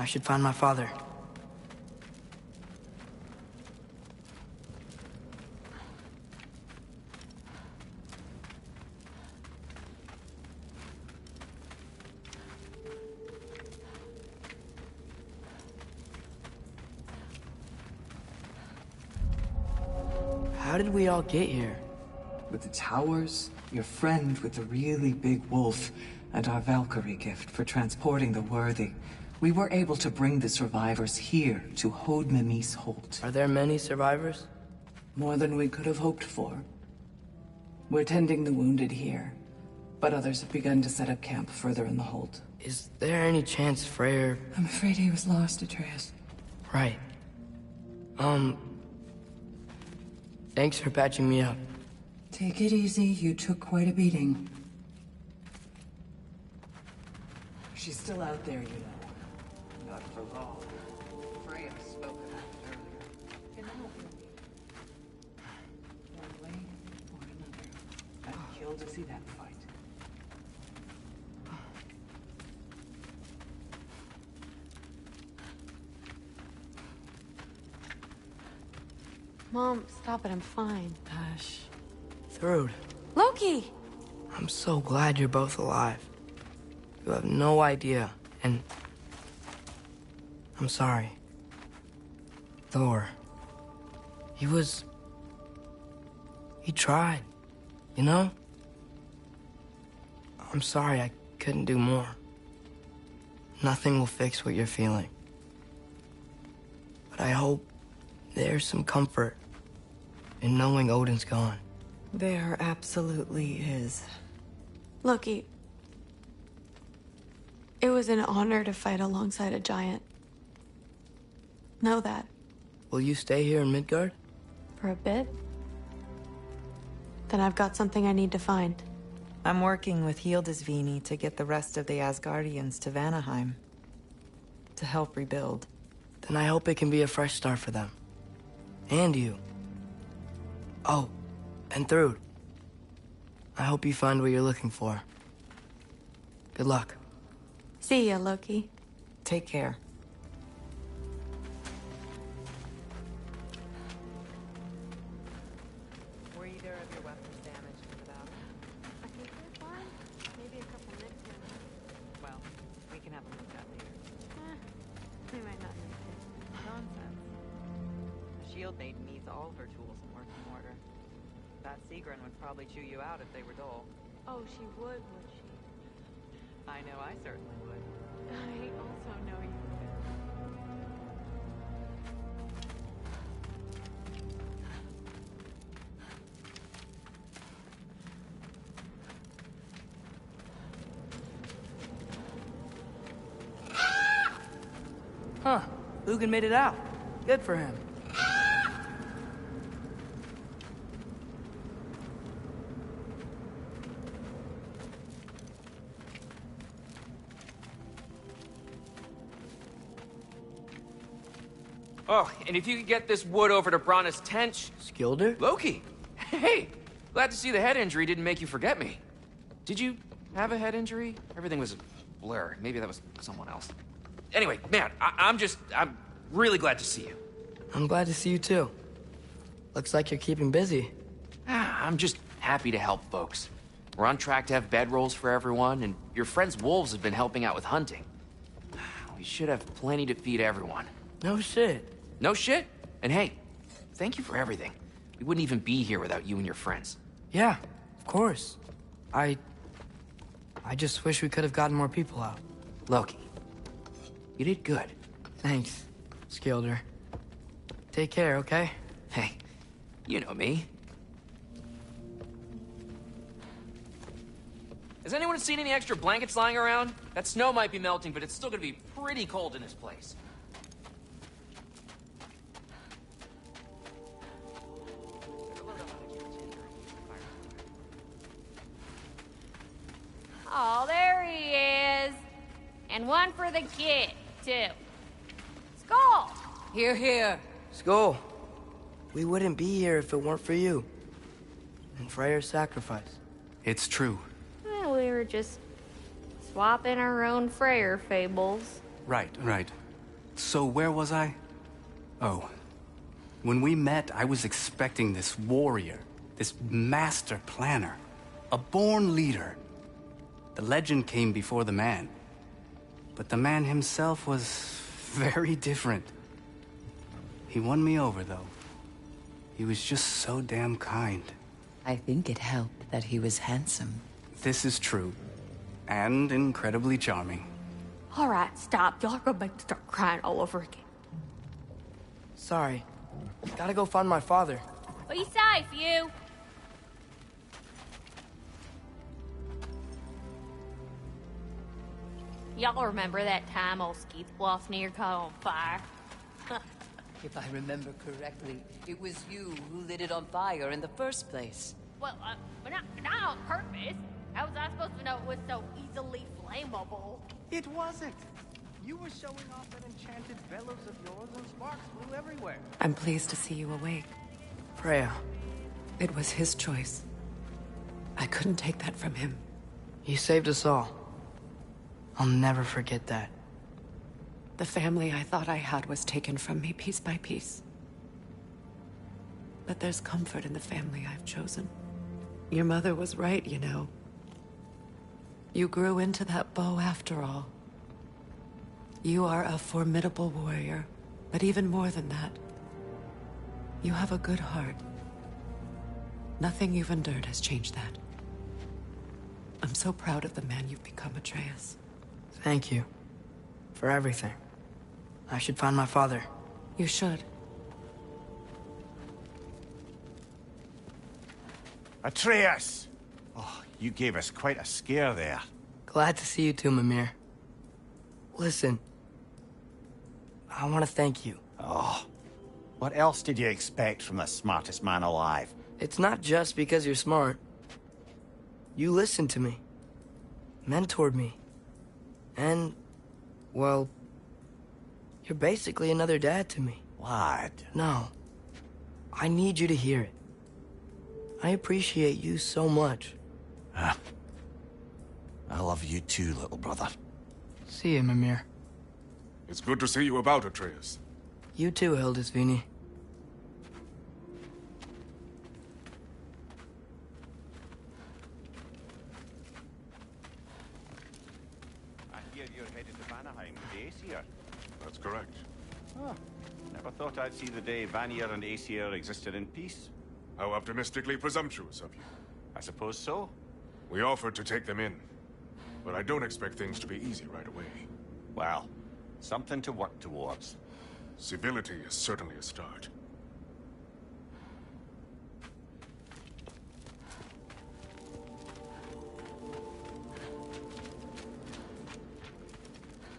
I should find my father. How did we all get here? With the towers, your friend with the really big wolf, and our Valkyrie gift for transporting the worthy, we were able to bring the survivors here to Hode Mimis Holt. Are there many survivors? More than we could have hoped for. We're tending the wounded here, but others have begun to set up camp further in the Holt. Is there any chance Freyr... I'm afraid he was lost, Atreus. Right. Thanks for patching me up. Take it easy, you took quite a beating. She's still out there, you know. Not for long. Freya spoke about it earlier. Can help you. One way or another. I'd kill to see that fight. Mom, stop it, I'm fine. Hush. Thrud, Loki! I'm so glad you're both alive. You have no idea, and... I'm sorry. Thor. He tried, you know? I'm sorry I couldn't do more. Nothing will fix what you're feeling. But I hope there's some comfort in knowing Odin's gone. There absolutely is. Loki, it was an honor to fight alongside a giant. Know that. Will you stay here in Midgard? For a bit? Then I've got something I need to find. I'm working with Hildisvini to get the rest of the Asgardians to Vanaheim. To help rebuild. Then I hope it can be a fresh start for them. And you. Oh, and Thrud. I hope you find what you're looking for. Good luck. See ya, Loki. Take care. Were either of your weapons damaged in the battle? I think they're fine. Maybe a couple nicks in them. Well, we can have a look at later. We might not need to. Nonsense. The shield maiden needs all of her tools in working order. That Sigrun would probably chew you out if they were dull. Oh, she would she? I know I certainly would. I also know you would. Huh. Lugan made it out. Good for him. Oh, and if you could get this wood over to Brana's tent... Skilder? Loki! Hey! Glad to see the head injury didn't make you forget me. Did you have a head injury? Everything was a blur. Maybe that was someone else. Anyway, man, I'm really glad to see you. I'm glad to see you too. Looks like you're keeping busy. I'm just happy to help folks. We're on track to have bedrolls for everyone, and your friend's wolves have been helping out with hunting. We should have plenty to feed everyone. No shit. No shit? And hey, thank you for everything. We wouldn't even be here without you and your friends. Yeah, of course. I just wish we could have gotten more people out. Loki, you did good. Thanks, Skilder. Take care, okay? Hey, you know me. Has anyone seen any extra blankets lying around? That snow might be melting, but it's still gonna be pretty cold in this place. Oh, there he is. And one for the kid, too. Skull! Here, here. Skull, we wouldn't be here if it weren't for you. And Freyr's sacrifice. It's true. Well, we were just swapping our own Freyr fables. Right, right. So where was I? Oh. When we met, I was expecting this warrior, this master planner, a born leader. The legend came before the man. But the man himself was very different. He won me over, though. He was just so damn kind. I think it helped that he was handsome. This is true. And incredibly charming. All right, stop. Y'all are gonna make me start crying all over again. Sorry. Gotta go find my father. Be safe, you. Y'all remember that time old Skeet Bluff near caught on fire? If I remember correctly, it was you who lit it on fire in the first place. Well, but not on purpose. How was I supposed to know it was so easily flammable? It wasn't. You were showing off that enchanted bellows of yours and sparks flew everywhere. I'm pleased to see you awake. Freya, It was his choice. I couldn't take that from him. you saved us all. I'll never forget that. The family I thought I had was taken from me piece by piece. But there's comfort in the family I've chosen. Your mother was right, you know. You grew into that bow after all. You are a formidable warrior, but even more than that, you have a good heart. Nothing you've endured has changed that. I'm so proud of the man you've become, Atreus. Thank you. For everything. I should find my father. You should. Atreus! Oh, you gave us quite a scare there. Glad to see you too, Mimir. Listen. I want to thank you. Oh, what else did you expect from the smartest man alive? It's not just because you're smart. You listened to me. Mentored me. And, well, you're basically another dad to me. Lad. No. I need you to hear it. I appreciate you so much. I love you too, little brother. See you, Mimir. It's good to see you about, Atreus. You too, Hildisvini. I hear you're headed to Vanaheim with the Aesir. That's correct. Oh, never thought I'd see the day Vanir and Aesir existed in peace. How optimistically presumptuous of you. I suppose so. We offered to take them in, but I don't expect things to be easy right away. Well, something to work towards. Civility is certainly a start.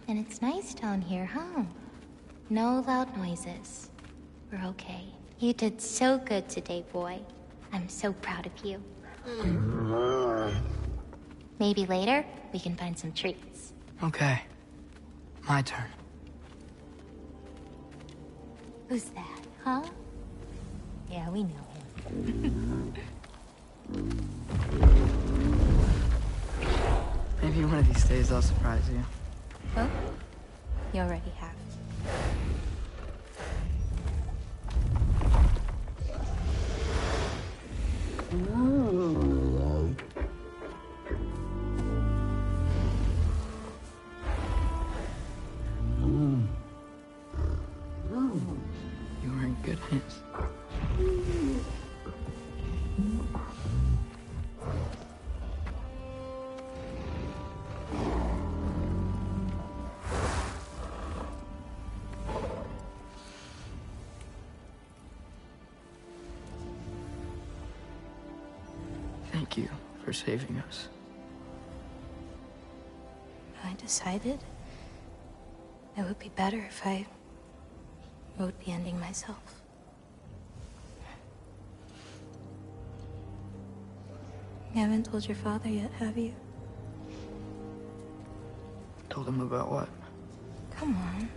And it's nice down here, huh? No loud noises. We're okay. You did so good today, boy. I'm so proud of you. Maybe later, we can find some treats. Okay. My turn. Who's that, huh? Yeah, we know him. Maybe one of these days I'll surprise you. Well, you already have. You were in good hands. Thank you for saving us. I decided it would be better if I wrote the ending myself. You haven't told your father yet, have you? Told him about what? Come on.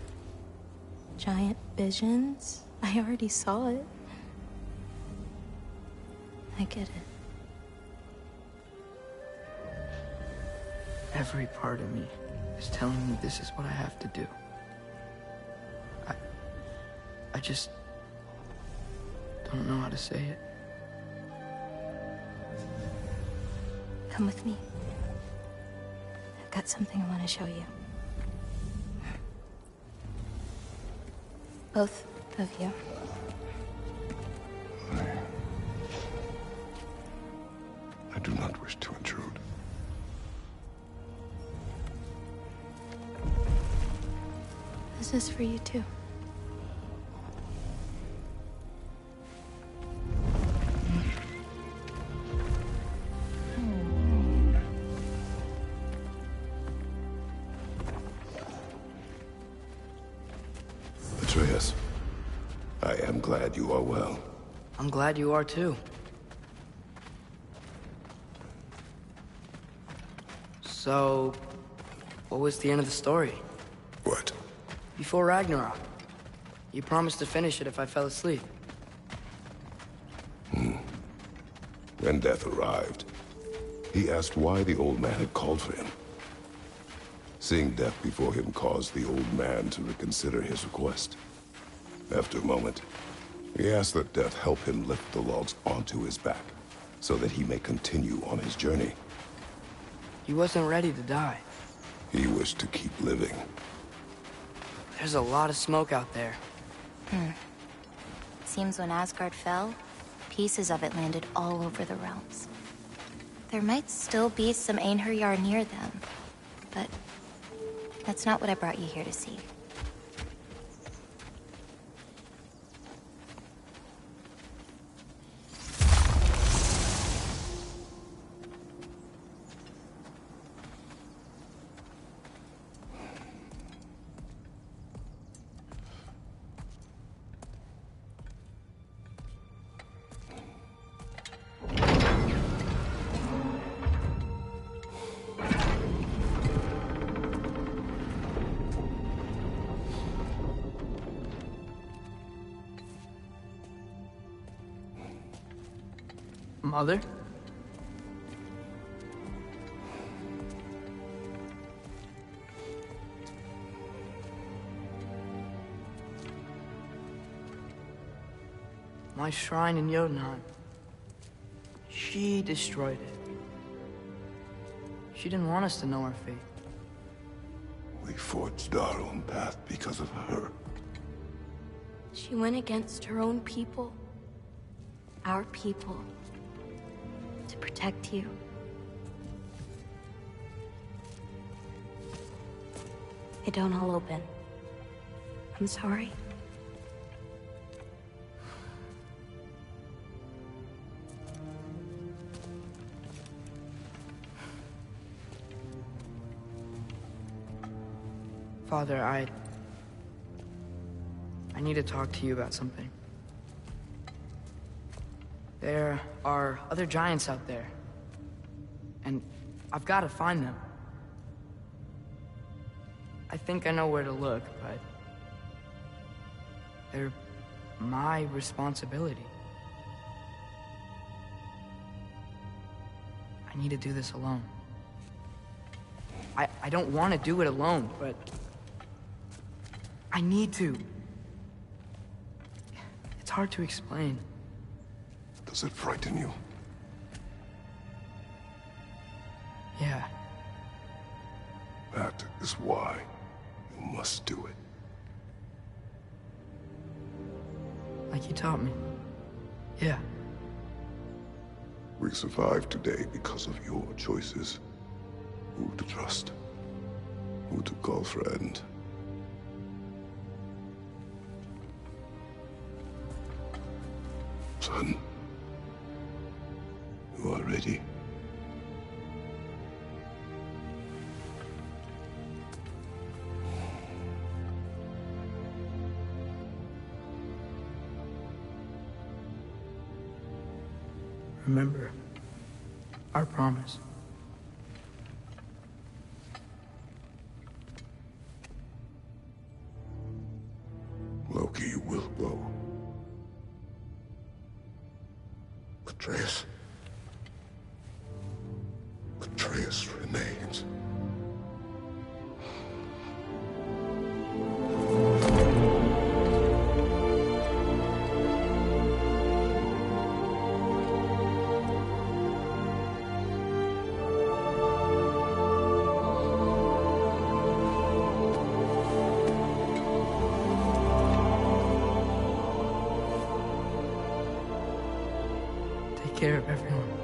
Giant visions? I already saw it. I get it. Every part of me is telling me this is what I have to do. just don't know how to say it. Come with me. I've got something I want to show you. Both of you. I do not wish to intrude. This is for you too. Atreus, I am glad you are well. I'm glad you are too. So, what was the end of the story? What? Before Ragnarok, you promised to finish it if I fell asleep. When death arrived, he asked why the old man had called for him. Seeing death before him caused the old man to reconsider his request. After a moment, he asked that death help him lift the logs onto his back, so that he may continue on his journey. He wasn't ready to die. He wished to keep living. There's a lot of smoke out there. Seems when Asgard fell, pieces of it landed all over the realms. There might still be some Einherjar near them, but that's not what I brought you here to see. Mother? My shrine in Jotunheim. She destroyed it. She didn't want us to know our fate. We forged our own path because of her. She went against her own people. Our people. To protect you. They don't all open. I'm sorry. Father, I need to talk to you about something. There are other giants out there, and I've got to find them. I think I know where to look, but they're my responsibility. I need to do this alone. I don't want to do it alone, but I need to. It's hard to explain. Does it frighten you? Yeah. That is why you must do it. Like you taught me. Yeah. We survive today because of your choices. Who to trust. Who to call friend. Son. You are ready. Remember our promise. Loki will go. Atreus. Atreus remains. care of everyone.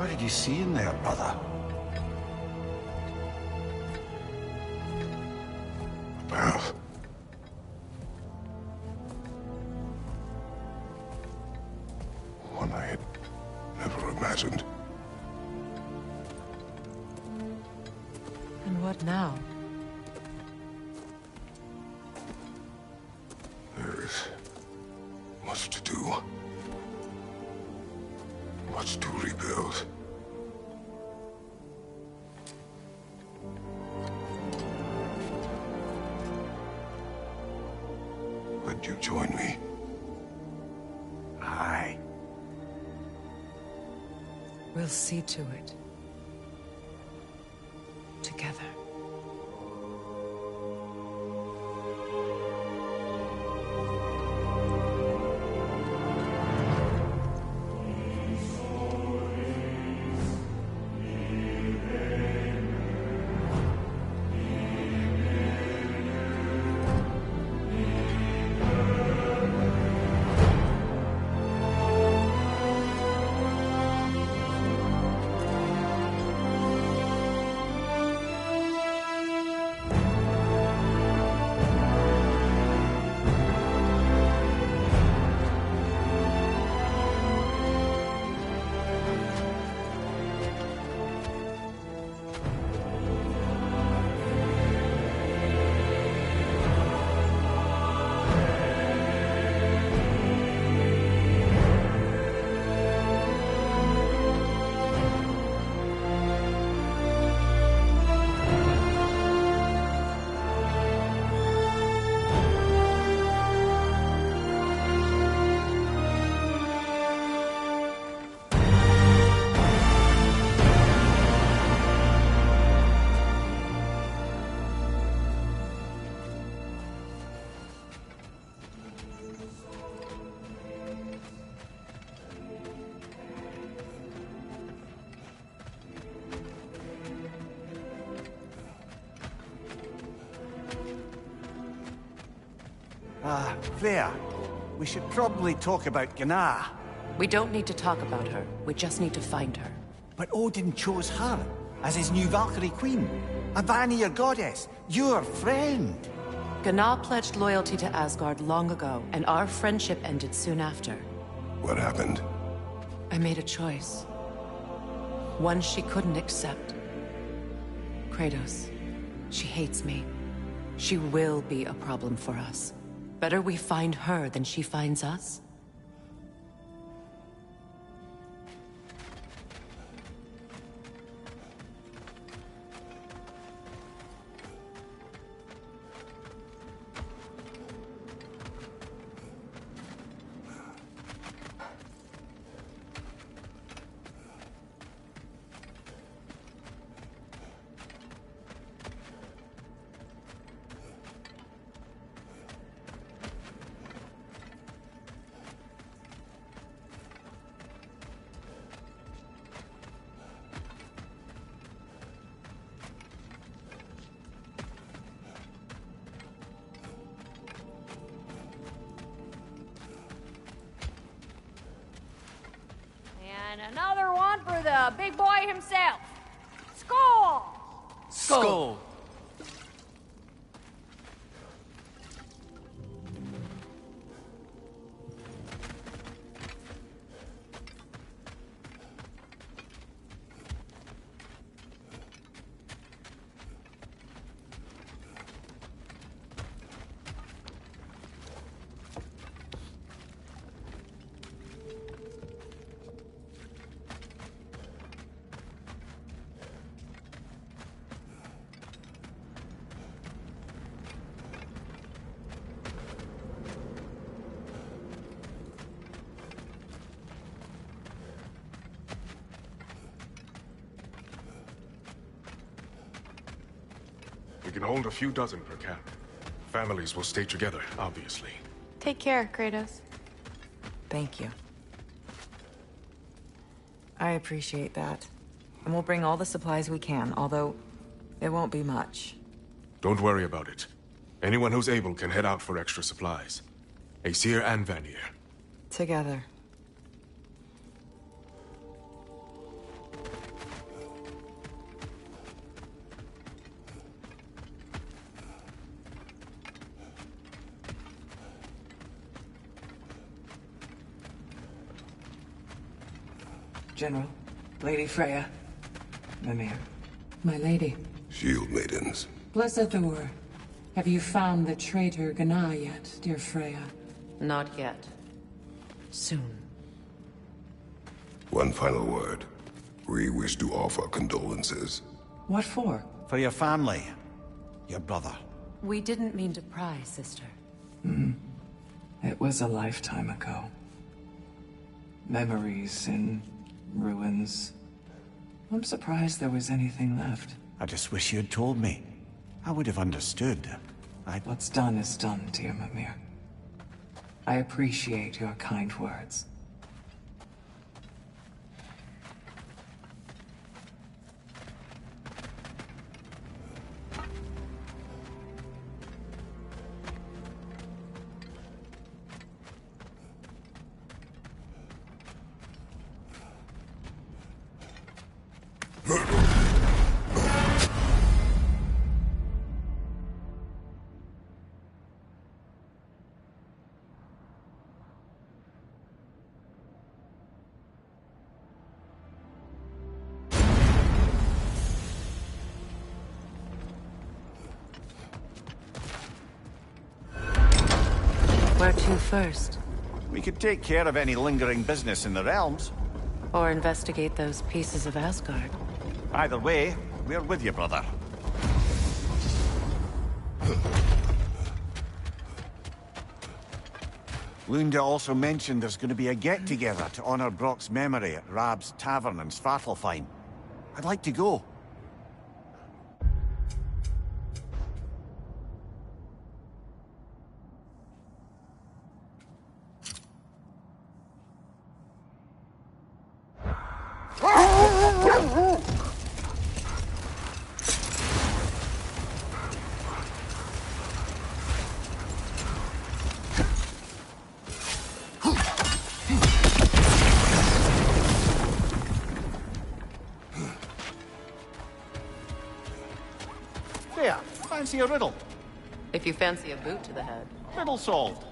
What did you see in there, brother? Well, one I had never imagined. And what now? There is much to do. Much to rebuild. Would you join me? Aye. We'll see to it. Together. Freya, we should probably talk about Gná. We don't need to talk about her. We just need to find her. But Odin chose her as his new Valkyrie queen. A Vanir goddess, your friend. Gná pledged loyalty to Asgard long ago, and our friendship ended soon after. What happened? I made a choice. One she couldn't accept. Kratos. She hates me. She will be a problem for us. Better we find her than she finds us. And another one for the big boy himself. Skull! Skull! We can hold a few dozen per camp. Families will stay together, obviously. Take care, Kratos. Thank you. I appreciate that. And we'll bring all the supplies we can, although it won't be much. Don't worry about it. Anyone who's able can head out for extra supplies. Aesir and Vanir. Together. General, Lady Freya, Mimir. My lady. Shield maidens. Blessed Thor, have you found the traitor Gná yet, dear Freya? Not yet. Soon. One final word. We wish to offer condolences. What for? For your family. Your brother. We didn't mean to pry, sister. It was a lifetime ago. Memories in ruins. I'm surprised there was anything left. I just wish you had told me. I would have understood. What's done is done, dear Mimir. I appreciate your kind words. Where to first? We could take care of any lingering business in the realms. Or investigate those pieces of Asgard. Either way, we're with you, brother. Lunda also mentioned there's going to be a get-together to honor Brock's memory at Rab's Tavern in Svartalfheim. I'd like to go. Fancy a riddle? If you fancy a boot to the head. Riddle solved.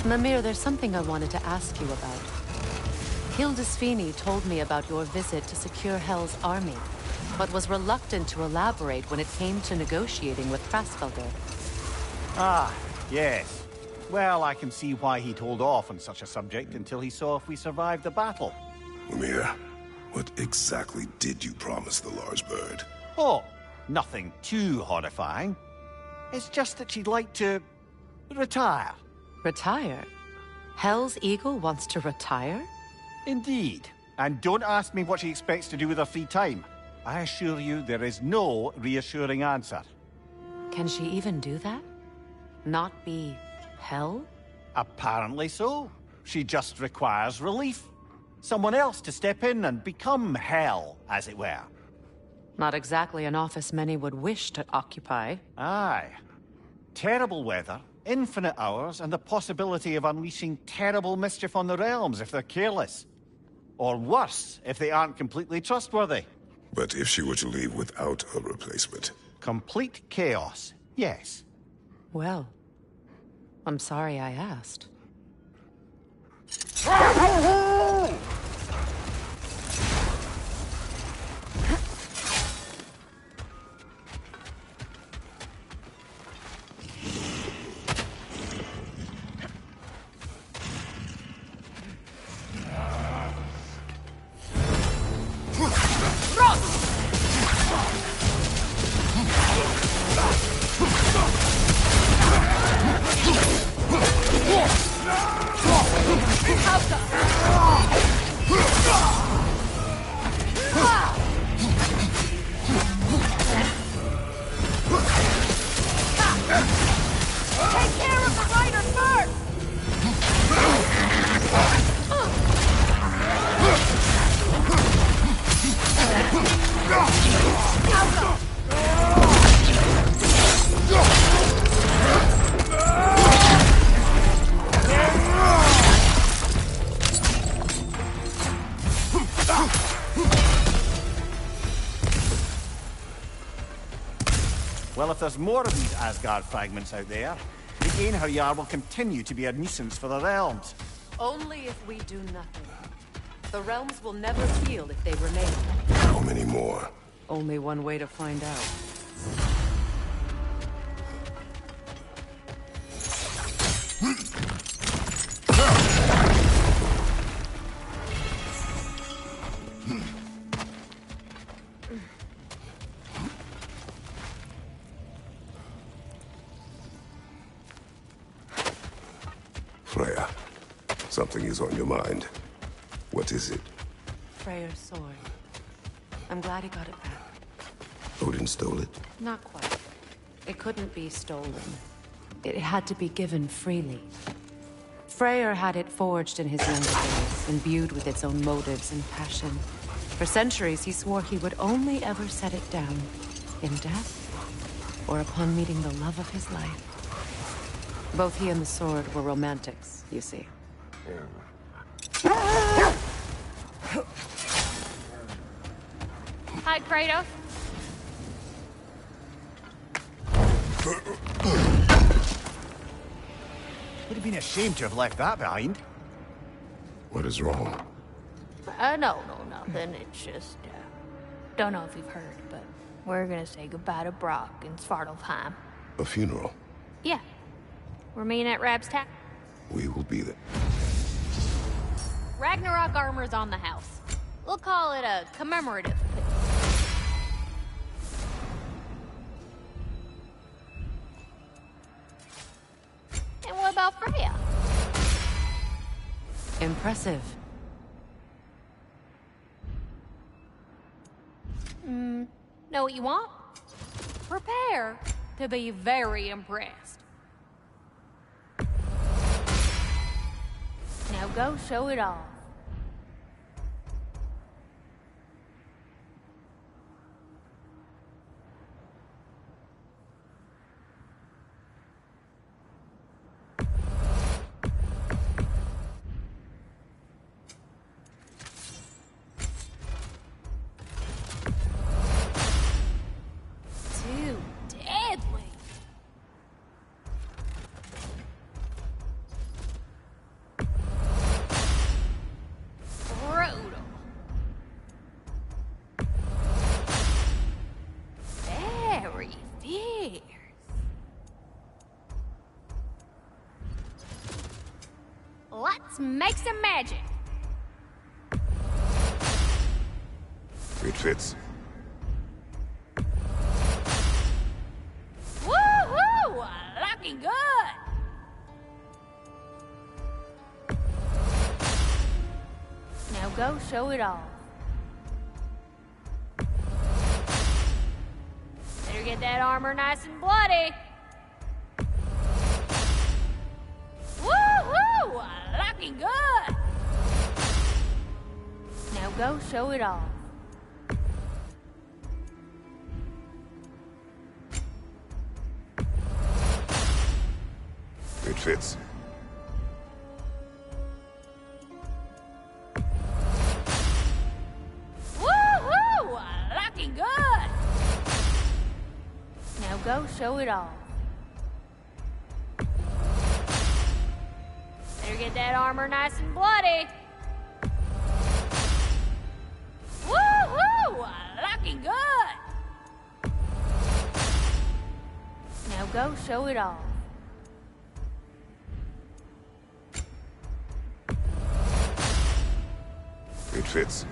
Mimir, there's something I wanted to ask you about. Hildisvini told me about your visit to secure Hell's army, but was reluctant to elaborate when it came to negotiating with Krasfelder. Ah, yes. Well, I can see why he'd hold off on such a subject until he saw if we survived the battle. Mimir, what exactly did you promise the large bird? Oh, nothing too horrifying. It's just that she'd like to retire. Retire? Hell's Eagle wants to retire? Indeed. And don't ask me what she expects to do with her free time. I assure you there is no reassuring answer. Can she even do that? Not be Hell? Apparently so. She just requires relief. Someone else to step in and become Hell, as it were. Not exactly an office many would wish to occupy. Aye. Terrible weather, infinite hours, and the possibility of unleashing terrible mischief on the realms if they're careless. Or worse, if they aren't completely trustworthy. But if she were to leave without a replacement? Complete chaos, yes. Well, I'm sorry I asked. Well, if there's more of these Asgard fragments out there, the Einherjar will continue to be a nuisance for the realms. Only if we do nothing. The realms will never heal if they remain. How many more? Only one way to find out. Freya, something is on your mind. What is it? Freyr's sword. I'm glad he got it back. Odin stole it? Not quite. It couldn't be stolen. It had to be given freely. Freyr had it forged in his younger days, imbued with its own motives and passion. For centuries, he swore he would only ever set it down in death or upon meeting the love of his life. Both he and the sword were romantics, you see. Hi, Kratos. Would have been ashamed to have left that behind. What is wrong? No, nothing. It's just, don't know if you've heard, but we're gonna say goodbye to Brock in Svartalfheim. A funeral? Yeah. We're meeting at Rab's Tap. We will be there. Ragnarok armor's on the house. We'll call it a commemorative. And what about Freya? Impressive. Know what you want? Prepare to be very impressed. Now go show it off. Too deadly. Brutal. Very fierce. Let's make some magic. It fits. Woohoo! Looking good. Now go show it off. Better get that armor nice and bloody. Woohoo! Looking good. Now go show it off. It fits. Woohoo! Looking good. Now go show it off. Better get that armor nice and bloody. Woohoo! Looking good. Now go show it off. It fits.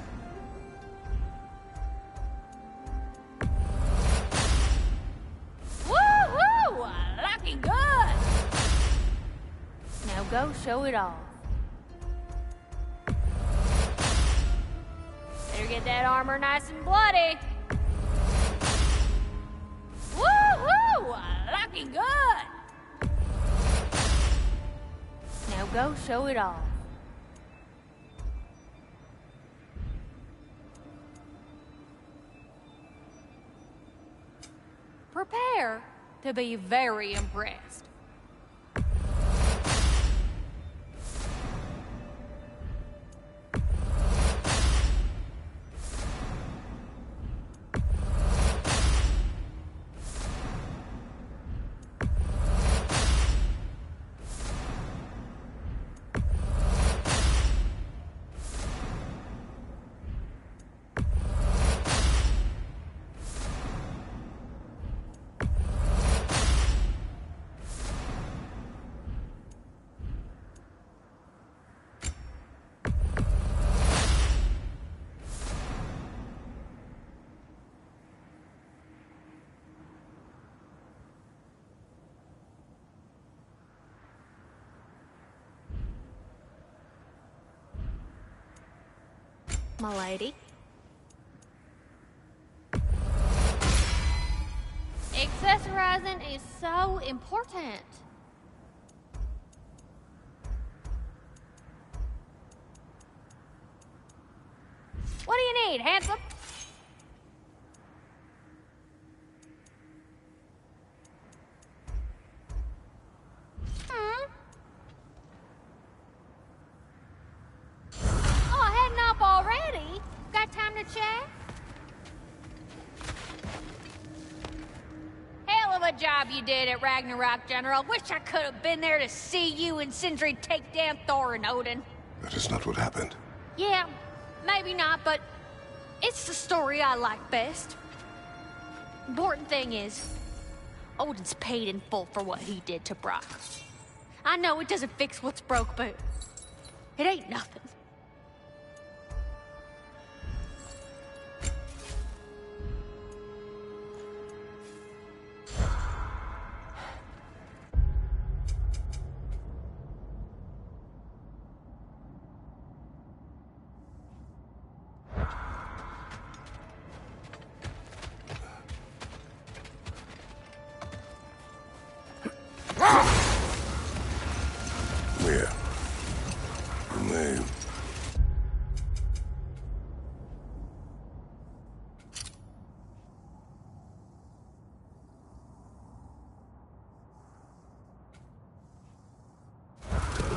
Woohoo! Looking good. Now go show it off. Better get that armor nice and bloody. Woohoo! Looking good. Now go show it off. Prepare to be very impressed. My lady. Accessorizing is so important. What do you need, handsome? Oh, heading up already? Got time to chat? Hell of a job you did at Ragnarok, General. Wish I could have been there to see you and Sindri take down Thor and Odin. That is not what happened. Yeah, maybe not, but it's the story I like best. Important thing is, Odin's paid in full for what he did to Brock. I know it doesn't fix what's broke, but it ain't nothing.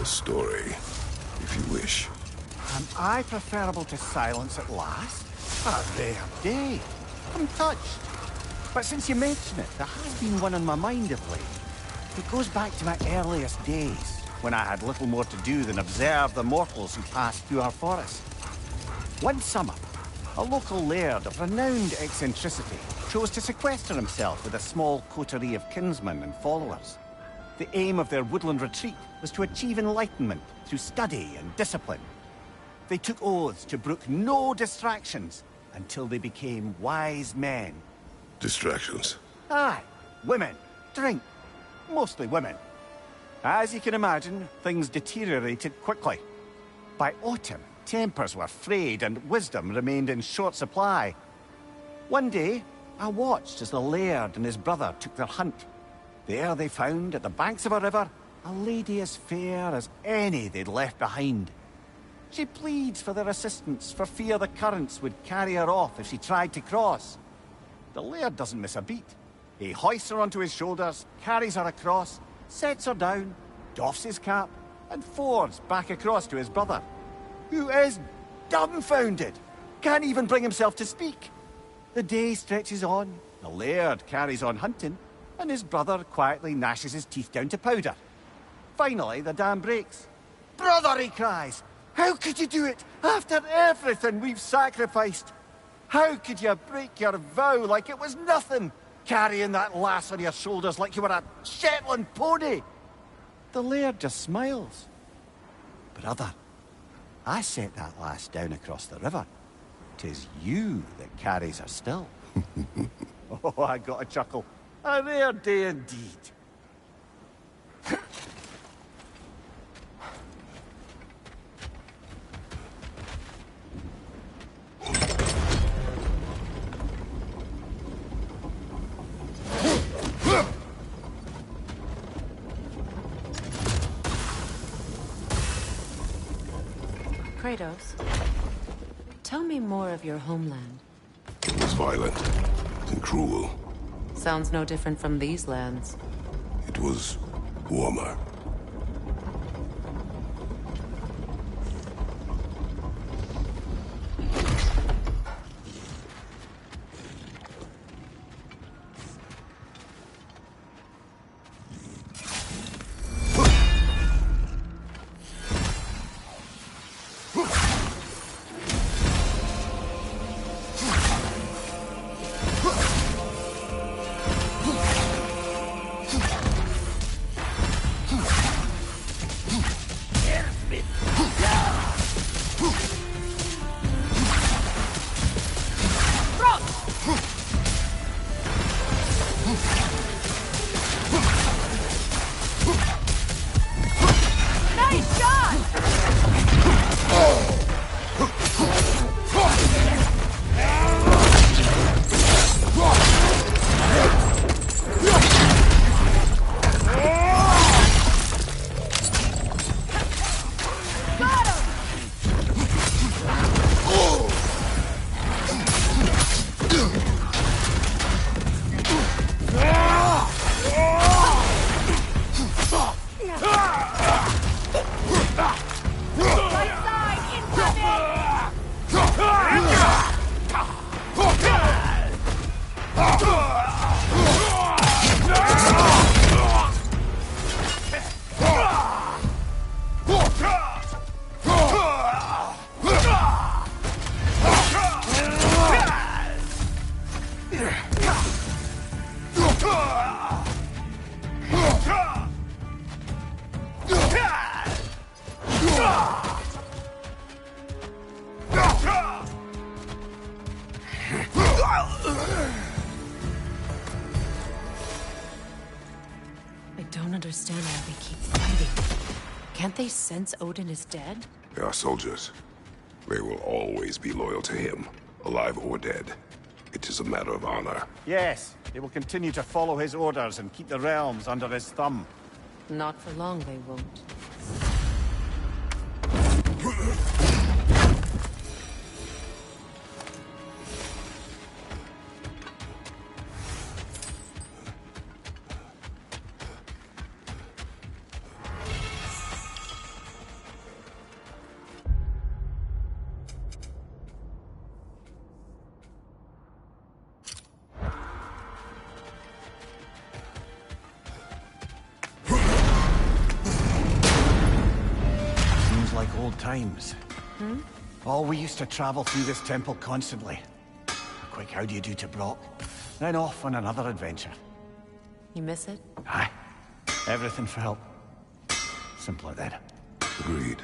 a story, if you wish. Am I preferable to silence at last? A rare day. I'm touched. But since you mention it, there has been one on my mind of late. It goes back to my earliest days, when I had little more to do than observe the mortals who passed through our forest. One summer, a local laird of renowned eccentricity chose to sequester himself with a small coterie of kinsmen and followers. The aim of their woodland retreat was to achieve enlightenment through study and discipline. They took oaths to brook no distractions until they became wise men. Distractions? Aye. Women. Drink. Mostly women. As you can imagine, things deteriorated quickly. By autumn, tempers were frayed and wisdom remained in short supply. One day, I watched as the laird and his brother took their hunt. There they found, at the banks of a river, a lady as fair as any they'd left behind. She pleads for their assistance for fear the currents would carry her off if she tried to cross. The laird doesn't miss a beat. He hoists her onto his shoulders, carries her across, sets her down, doffs his cap, and fords back across to his brother, who is dumbfounded, can't even bring himself to speak. The day stretches on, the laird carries on hunting, and his brother quietly gnashes his teeth down to powder. Finally, the dam breaks. "Brother," he cries, "how could you do it after everything we've sacrificed? How could you break your vow like it was nothing, carrying that lass on your shoulders like you were a Shetland pony?" The laird just smiles. "Brother, I set that lass down across the river. 'Tis you that carries her still." Oh, I got a chuckle. A rare day indeed. Kratos, tell me more of your homeland. It was violent and cruel. Sounds no different from these lands. It was warmer. Understand why they keep fighting. Can't they sense Odin is dead? They are soldiers. They will always be loyal to him, alive or dead. It is a matter of honor. Yes, they will continue to follow his orders and keep the realms under his thumb. Not for long, they won't. old times. Oh, we used to travel through this temple constantly. A quick how do you do to Brock, then off on another adventure. You miss it? Aye. Everything felt simpler then. Agreed.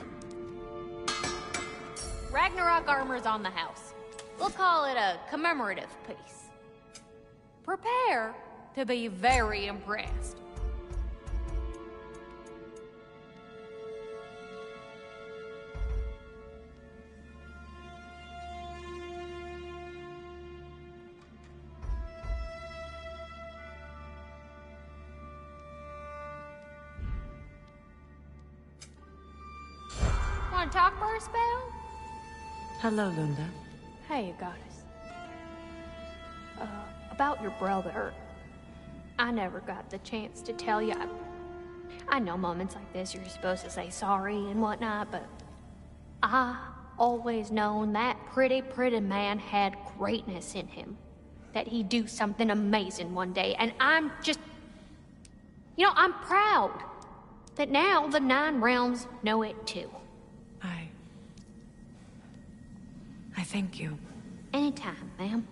Ragnarok armor's on the house. We'll call it a commemorative piece. Prepare to be very impressed. Want to talk for a spell? Hello, Lunda. Hey, goddess. About your brother. I never got the chance to tell you. I know moments like this you're supposed to say sorry and whatnot, but I always known that pretty man had greatness in him. That he'd do something amazing one day, and I'm just... You know, I'm proud that now the Nine Realms know it too. I thank you. Anytime, ma'am.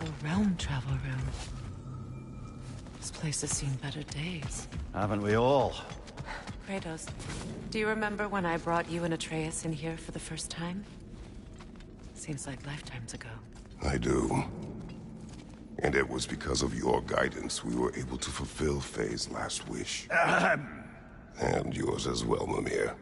A realm travel room. This place has seen better days. Haven't we all? Kratos, do you remember when I brought you and Atreus in here for the first time? Seems like lifetimes ago. I do. And it was because of your guidance we were able to fulfill Faye's last wish. And yours as well, Mimir.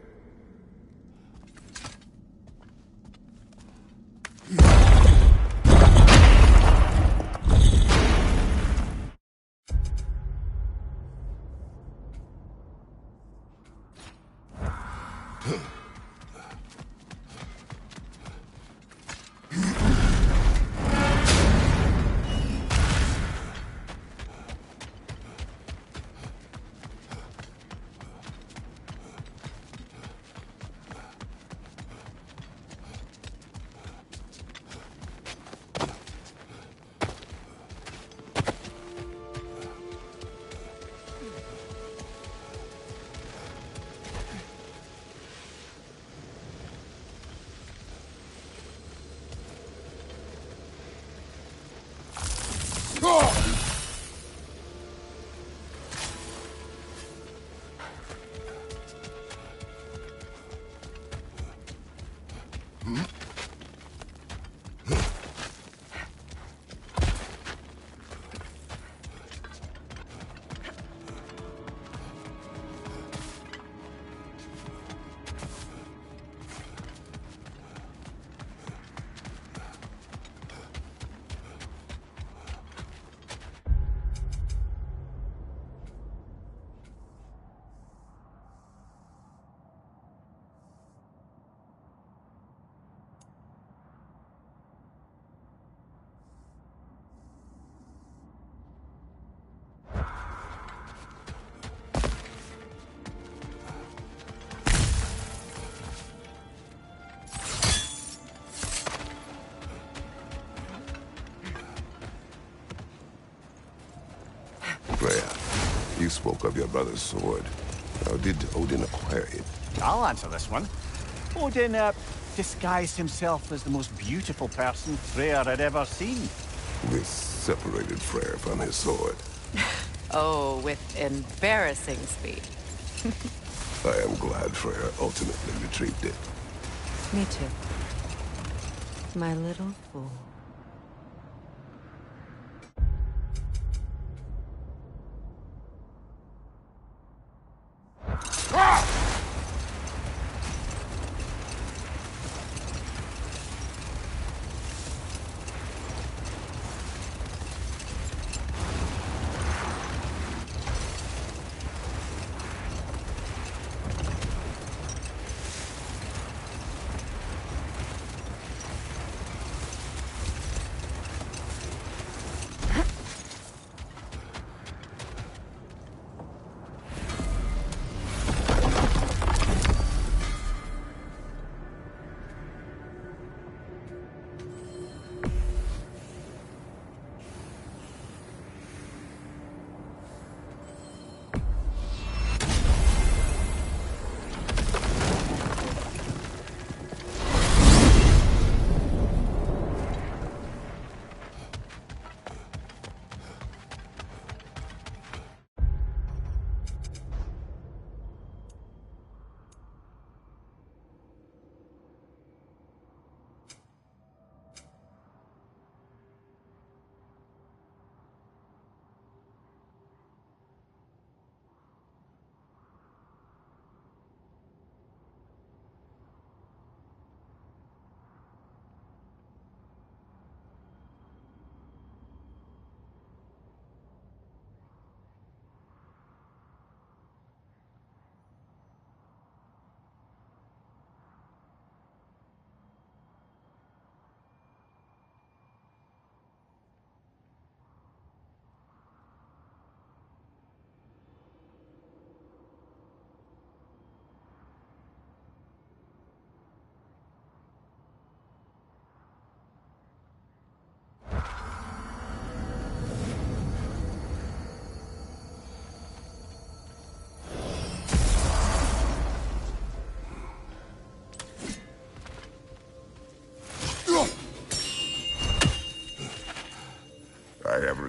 You spoke of your brother's sword. How did Odin acquire it? I'll answer this one. Odin, disguised himself as the most beautiful person Freyr had ever seen. This separated Freyr from his sword. Oh, with embarrassing speed. I am glad Freyr ultimately retrieved it. Me too. My little fool.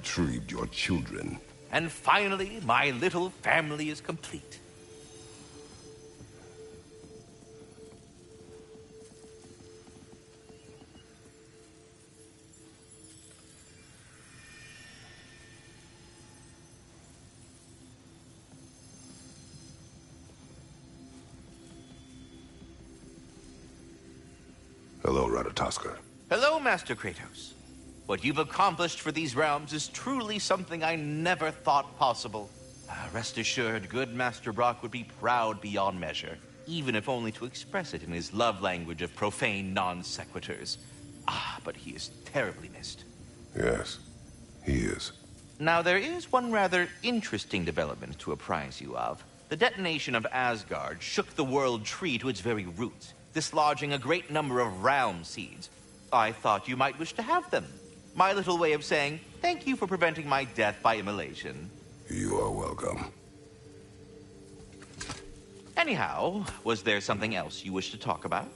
retrieved your children. And finally, my little family is complete. Hello, Ratatoskr. Hello, Master Kratos. What you've accomplished for these realms is truly something I never thought possible. Rest assured, good Master Brock would be proud beyond measure, even if only to express it in his love language of profane non-sequiturs. But he is terribly missed. Yes, he is. Now, there is one rather interesting development to apprise you of. The detonation of Asgard shook the world tree to its very roots, dislodging a great number of realm seeds. I thought you might wish to have them. My little way of saying, thank you for preventing my death by immolation. You are welcome. Anyhow, was there something else you wish to talk about?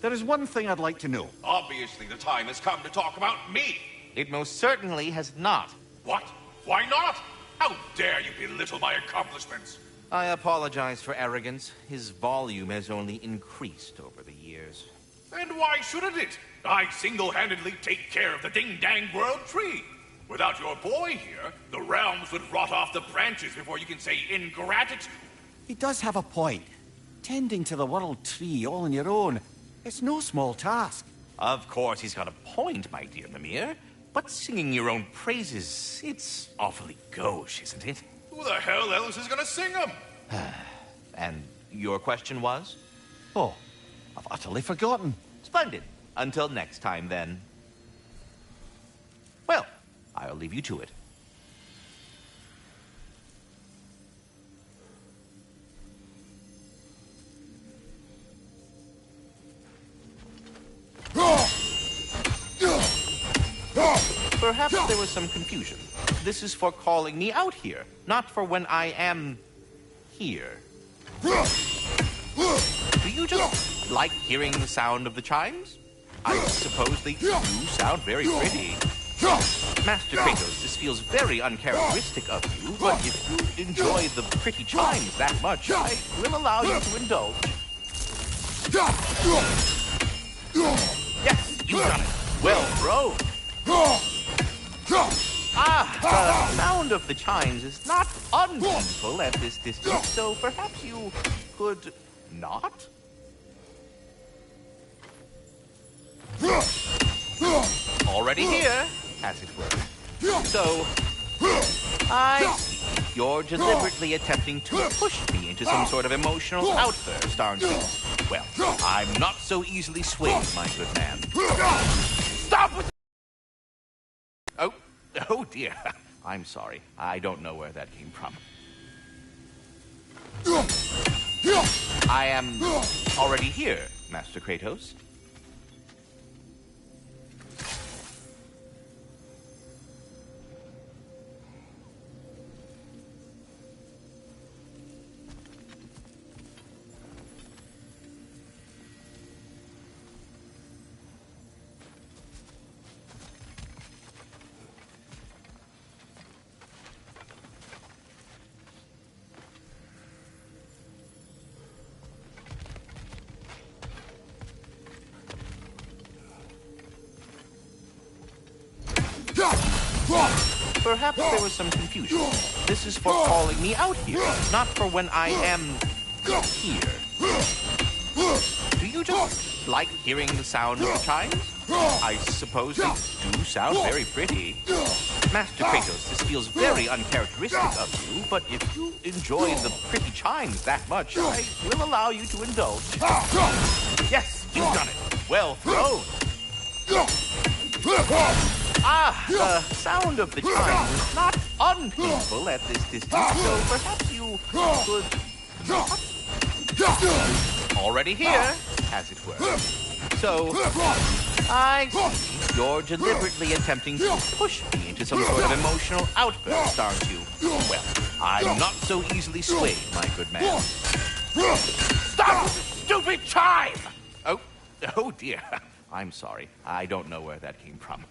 There is one thing I'd like to know. Obviously, the time has come to talk about me. It most certainly has not. What? Why not? How dare you belittle my accomplishments? I apologize for arrogance. His volume has only increased over the years. And why shouldn't it? I single-handedly take care of the ding-dang world tree. Without your boy here, the realms would rot off the branches before you can say ingratitude. He does have a point. Tending to the world tree all on your own, it's no small task. Of course he's got a point, my dear Mimir. But singing your own praises, it's awfully gauche, isn't it? Who the hell else is gonna sing them? And your question was? Oh, I've utterly forgotten. Splendid. Until next time, then. Well, I'll leave you to it. Perhaps there was some confusion. This is for calling me out here, not for when I am here. Do you just like hearing the sound of the chimes? I suppose they do sound very pretty. Master Kratos, this feels very uncharacteristic of you, but if you enjoy the pretty chimes that much, I will allow you to indulge. Yes, you've done it. Well thrown. The sound of the chimes is not unpainful at this distance, so perhaps you could not? Already here, as it were. So, I see you're deliberately attempting to push me into some sort of emotional outburst, aren't you? Well, I'm not so easily swayed, my good man. Stop with Oh dear. I'm sorry. I don't know where that came from. I am already here, Master Kratos. Perhaps there was some confusion. This is for calling me out here, not for when I am here. Do you just like hearing the sound of the chimes? I suppose they do sound very pretty. Master Kratos, this feels very uncharacteristic of you, but if you enjoy the pretty chimes that much, I will allow you to indulge. Yes, you've done it. Well thrown. The sound of the chimes is not unpainful at this distance, so perhaps you could not? Already here, as it were. So, I see you're deliberately attempting to push me into some sort of emotional outburst, aren't you? Well, I'm not so easily swayed, my good man. Stop with the stupid chime! Oh dear. I'm sorry. I don't know where that came from.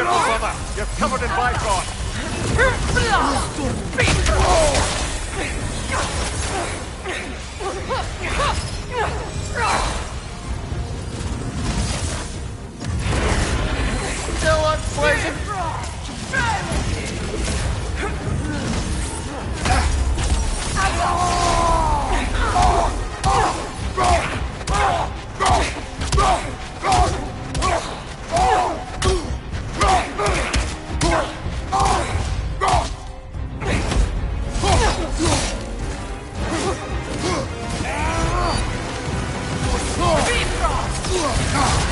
Careful, brother! You're covered in Bifrost! Still unpleasant.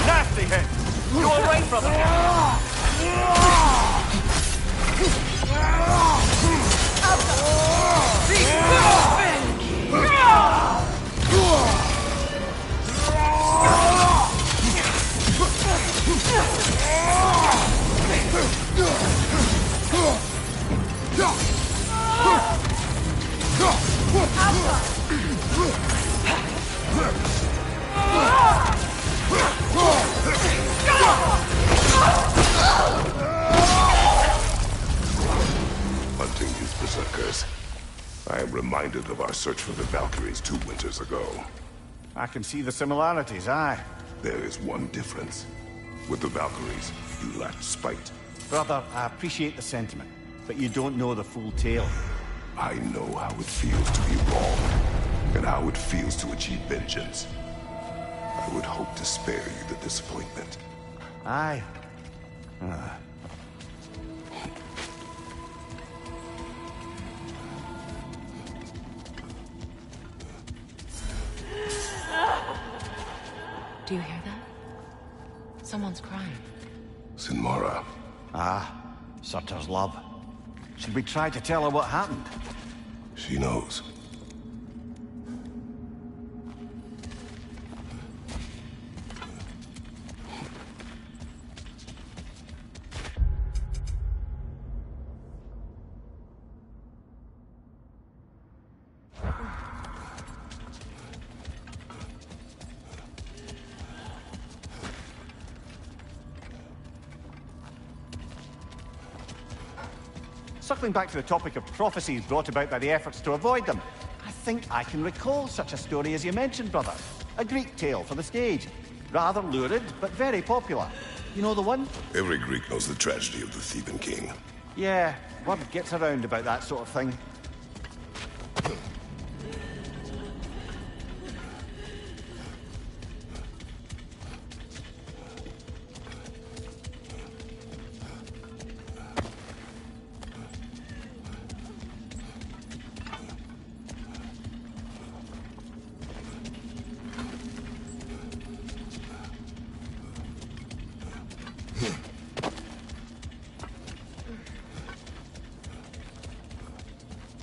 Nasty hit! You alright, brother? Hunting these berserkers. I am reminded of our search for the Valkyries 2 winters ago. I can see the similarities, aye. There is one difference. With the Valkyries, you lacked spite. Brother, I appreciate the sentiment, but you don't know the full tale. I know how it feels to be wrong, and how it feels to achieve vengeance. I would hope to spare you the disappointment. Aye. Do you hear that? Someone's crying. Sinmara. Ah, Surtur's love. Should we try to tell her what happened? She knows. Circling back to the topic of prophecies brought about by the efforts to avoid them, I think I can recall such a story as you mentioned, brother. A Greek tale for the stage. Rather lurid, but very popular. You know the one? Every Greek knows the tragedy of the Theban king. Yeah, word gets around about that sort of thing.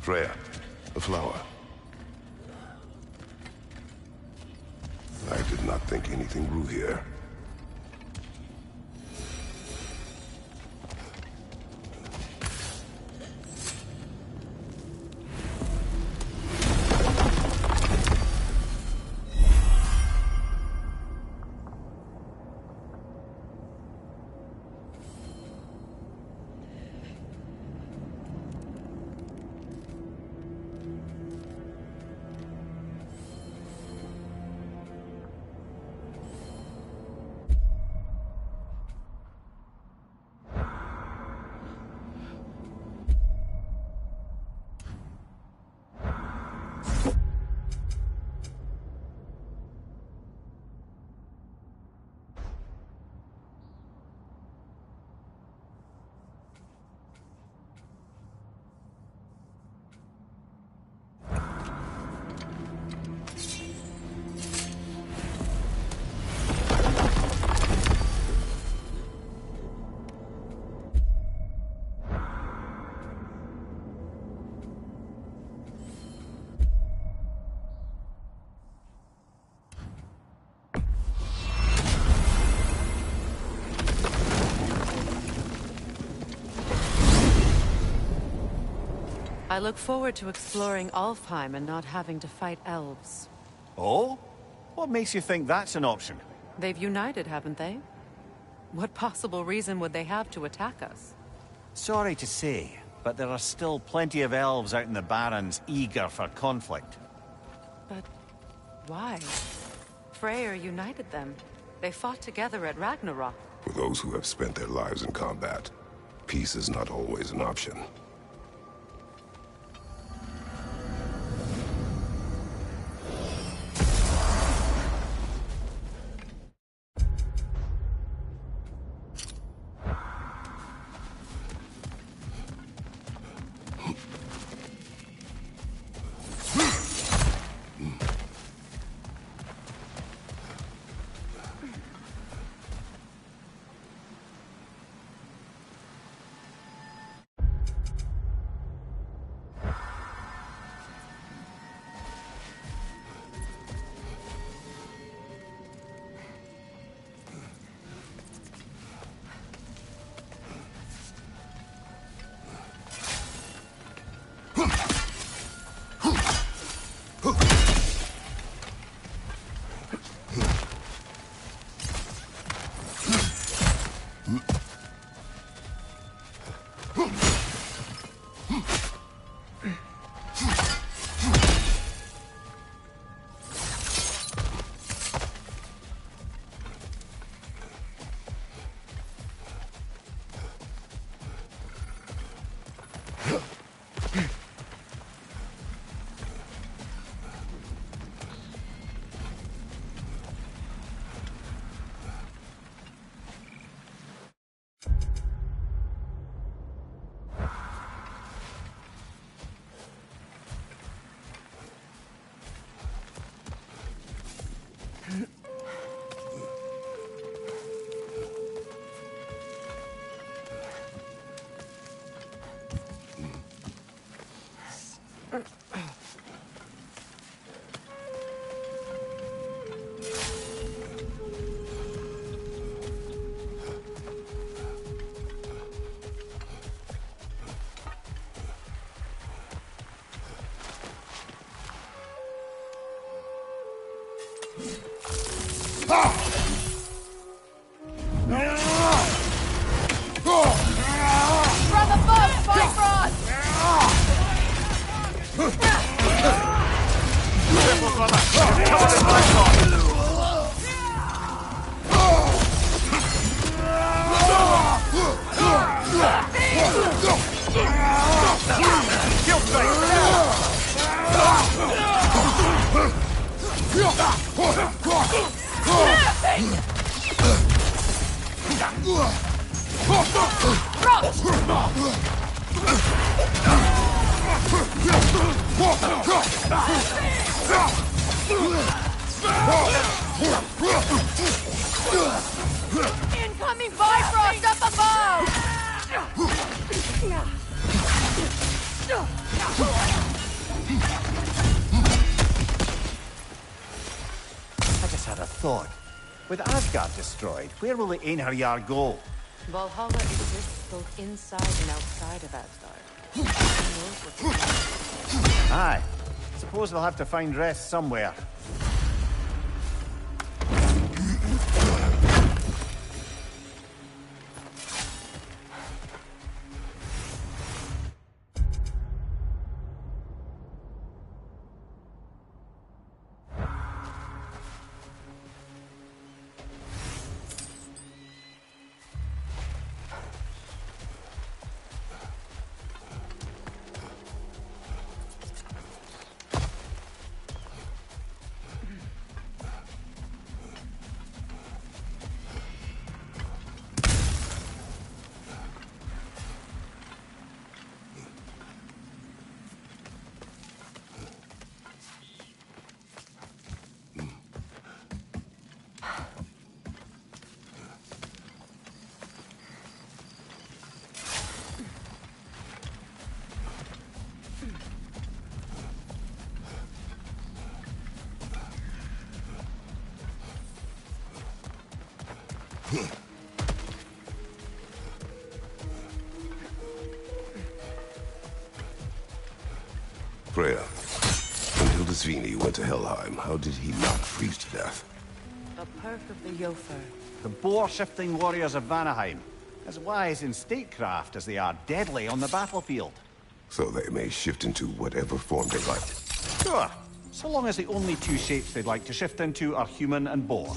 Freya, a flower. I did not think anything grew here. I look forward to exploring Alfheim and not having to fight elves. Oh? What makes you think that's an option? They've united, haven't they? What possible reason would they have to attack us? Sorry to say, but there are still plenty of elves out in the Barrens eager for conflict. But why? Freyr united them. They fought together at Ragnarok. For those who have spent their lives in combat, peace is not always an option. Incoming Bifrost up above! I just had a thought. With Asgard destroyed, where will the Einherjar go? Valhalla exists both inside and outside of Asgard. Who knows what's inside? Aye. Suppose they'll have to find rest somewhere. Freya, when Hildisvini went to Helheim, how did he not freeze to death? A perk of the Jofer. the boar-shifting warriors of Vanaheim, as wise in statecraft as they are deadly on the battlefield. So they may shift into whatever form they like. Sure, so long as the only two shapes they'd like to shift into are human and boar.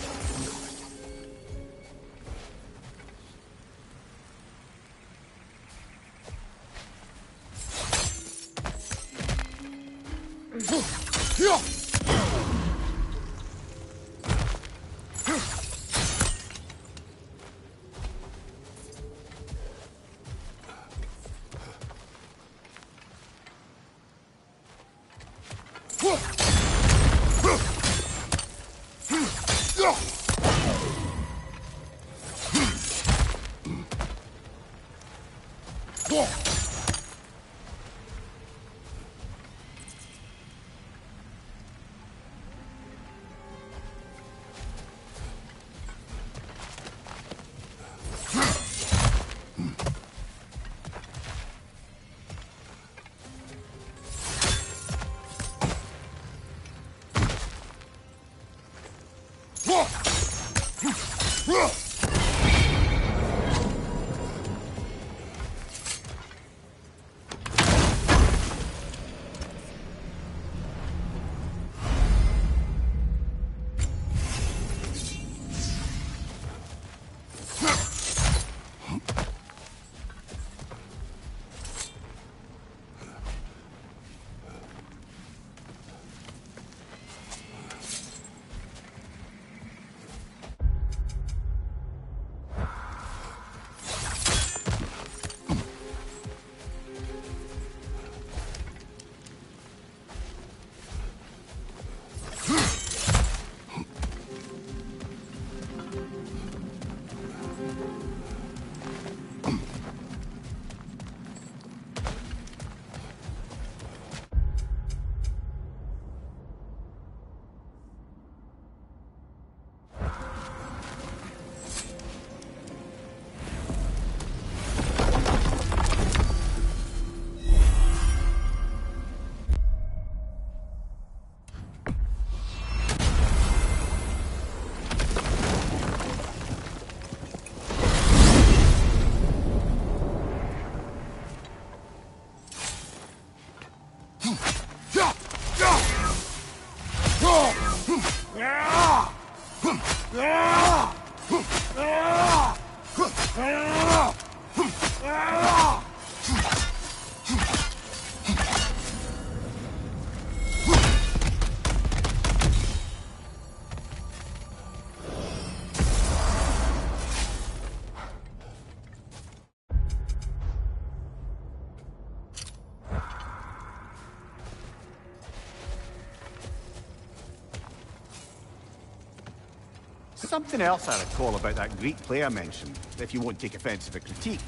Something else I recall about that Greek play I mentioned, if you won't take offence of a critique.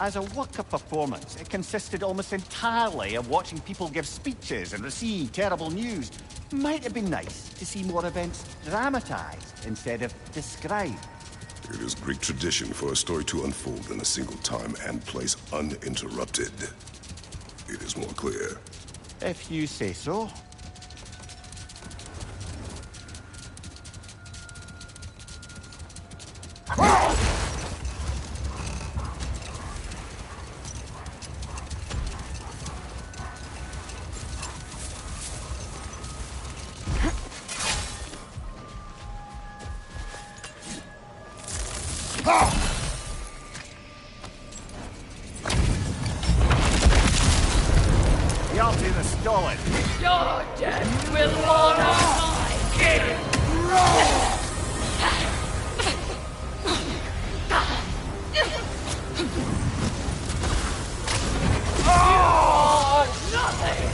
As a work of performance, it consisted almost entirely of watching people give speeches and receive terrible news. Might have been nice to see more events dramatised instead of described. It is Greek tradition for a story to unfold in a single time and place uninterrupted. It is more clear. If you say so. Your death will honor my king! Oh, nothing!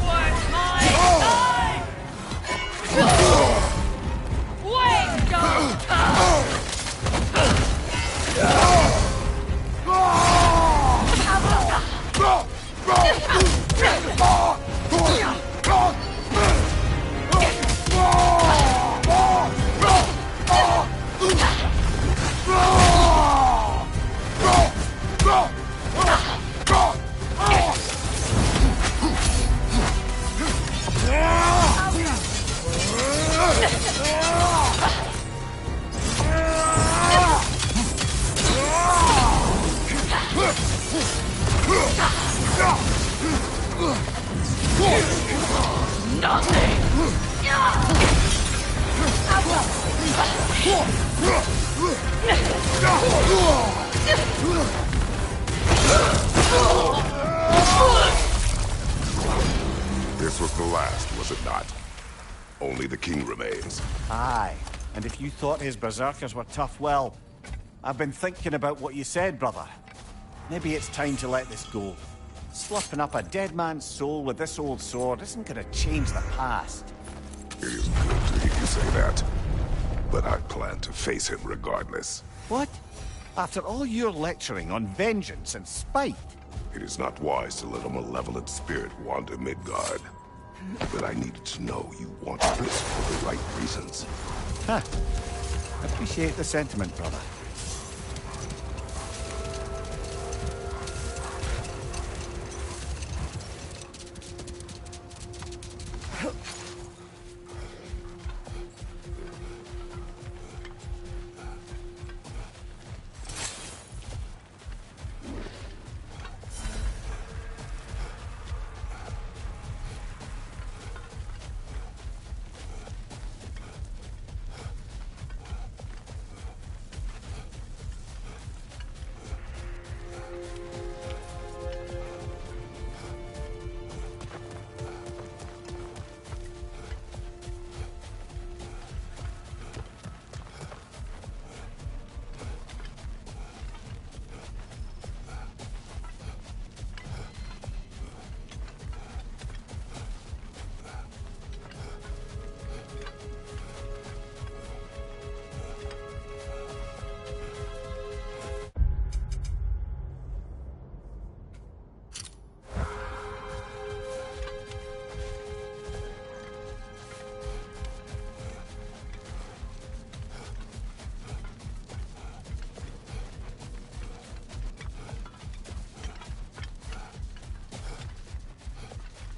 Worth my time! Wait, don't come! This was the last, was it not? Only the king remains. Aye, and if you thought his berserkers were tough, well, I've been thinking about what you said, brother. Maybe it's time to let this go. Sloughing up a dead man's soul with this old sword isn't gonna change the past. It is good to hear you say that. But I plan to face him regardless. What? After all your lecturing on vengeance and spite? It is not wise to let a malevolent spirit wander Midgard. But I needed to know you wanted this for the right reasons. Huh. Appreciate the sentiment, brother.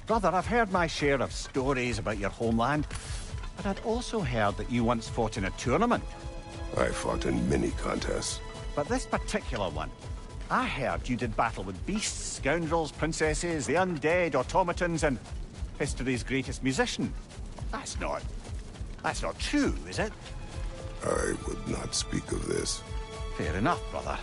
Brother, I've heard my share of stories about your homeland, but I'd also heard that you once fought in a tournament. I fought in many contests. But this particular one, I heard you did battle with beasts, scoundrels, princesses, the undead, automatons, and history's greatest musician. That's not true, is it? I would not speak of this. Fair enough, brother.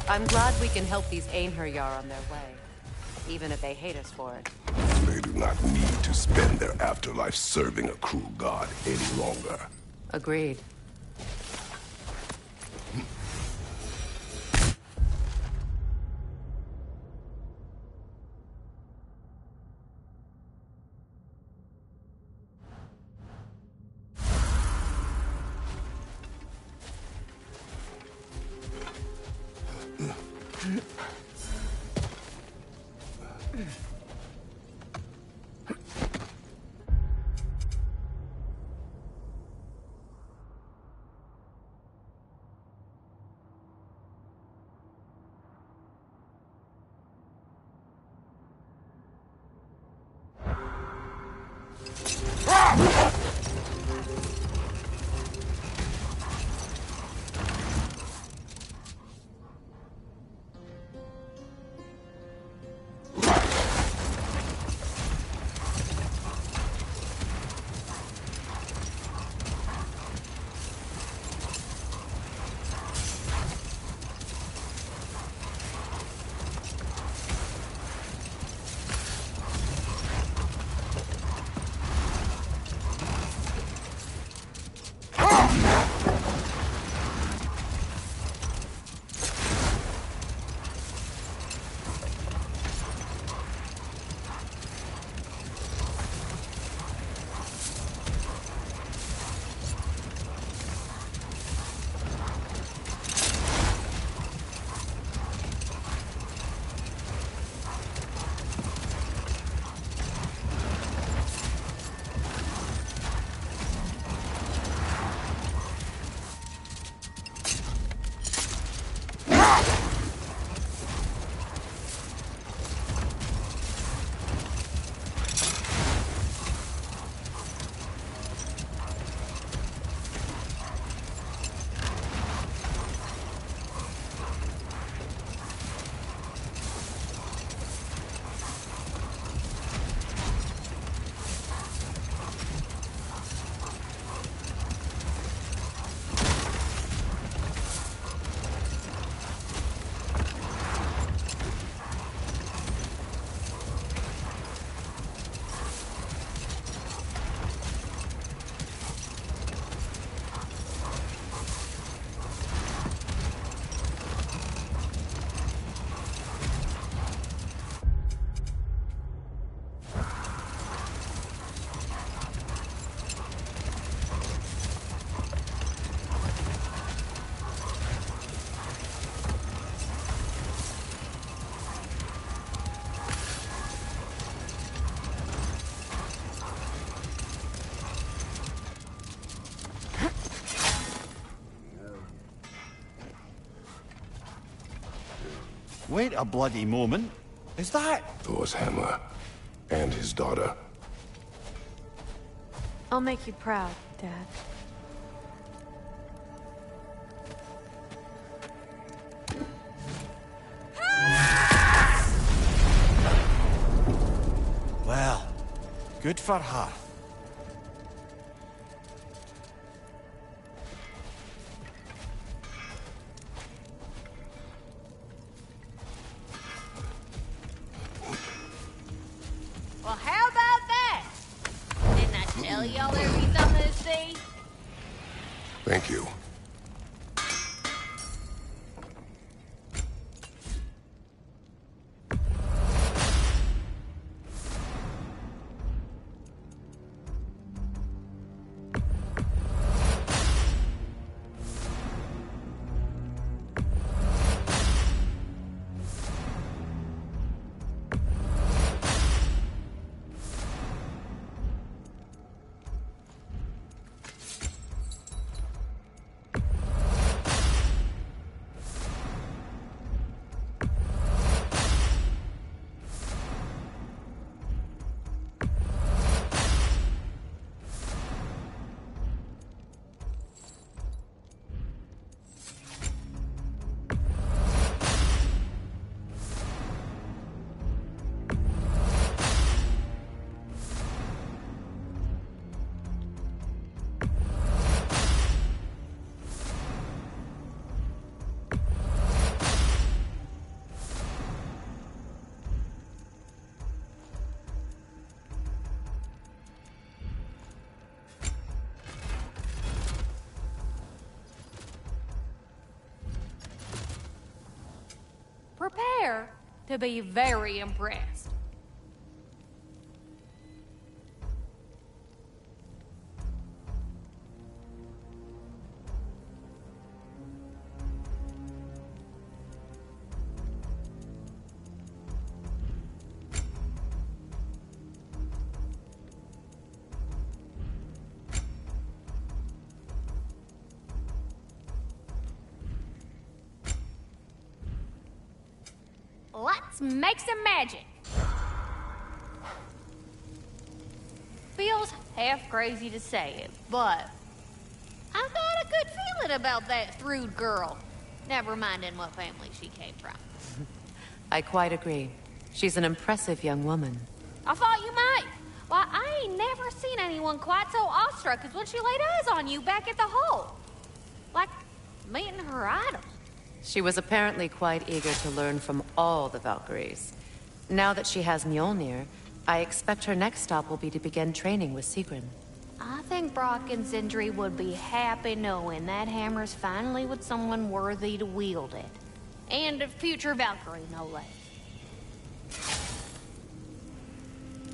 I'm glad we can help these Einherjar on their way, even if they hate us for it. They do not need to spend their afterlife serving a cruel god any longer. Agreed. Wait a bloody moment. Is that... Thor's hammer. And his daughter. I'll make you proud, Dad. Well, good for her. Well, how about that? Didn't I tell y'all there'd be something to see? Thank you. prepare to be very impressed. Let's make some magic. Feels half crazy to say it, but I got a good feeling about that Thrud girl. Never minding what family she came from. I quite agree. She's an impressive young woman. I thought you might. Why, I ain't never seen anyone quite so awestruck as when she laid eyes on you back at the hole. Like meeting her idol. She was apparently quite eager to learn from all the Valkyries. Now that she has Mjolnir, I expect her next stop will be to begin training with Sigrun. I think Brock and Sindri would be happy knowing that hammer's finally with someone worthy to wield it. And a future Valkyrie, no less.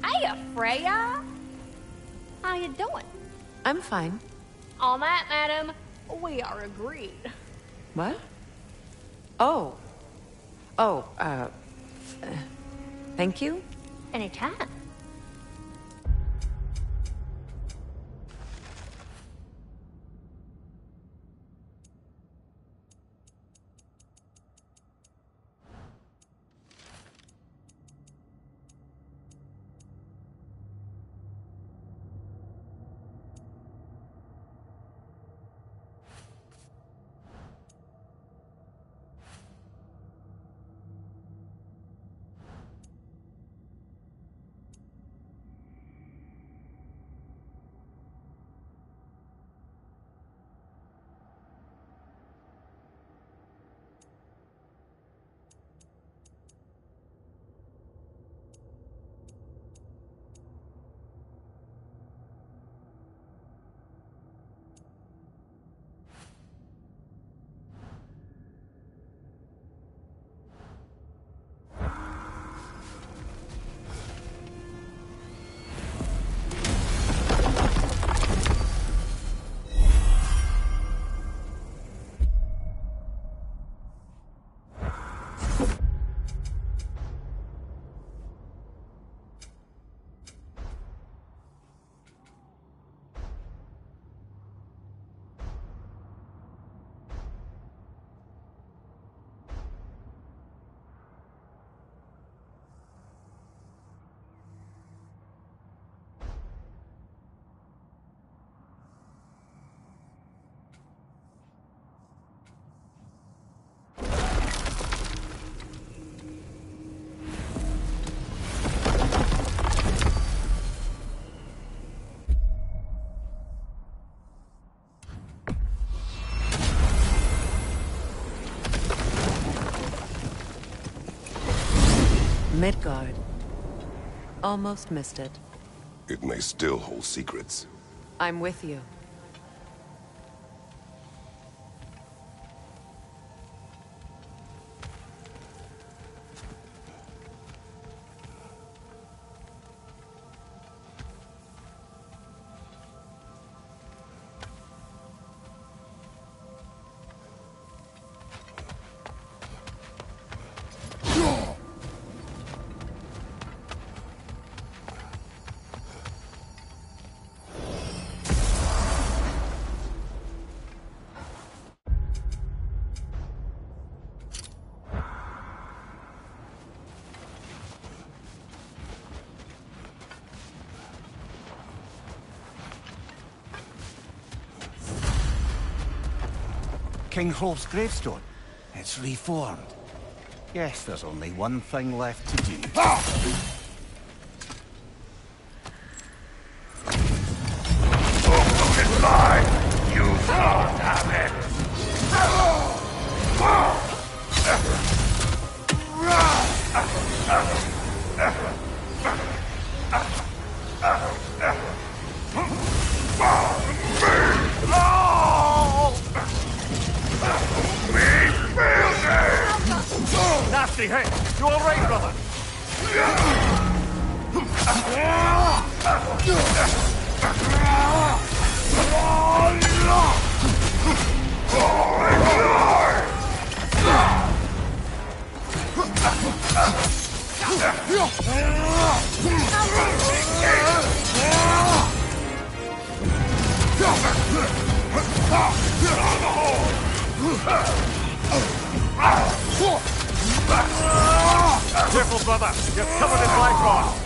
Hey, Freya! How you doing? I'm fine. On that, madam, we are agreed. What? Oh. Thank you? Anytime. Midgard. Almost missed it. It may still hold secrets. I'm with you. King Hrolf's gravestone. It's reformed. Yes, there's only one thing left to do. Look at mine! You can't have it! That's nasty hit. You all right, brother? Careful, brother. You're covered in black rot.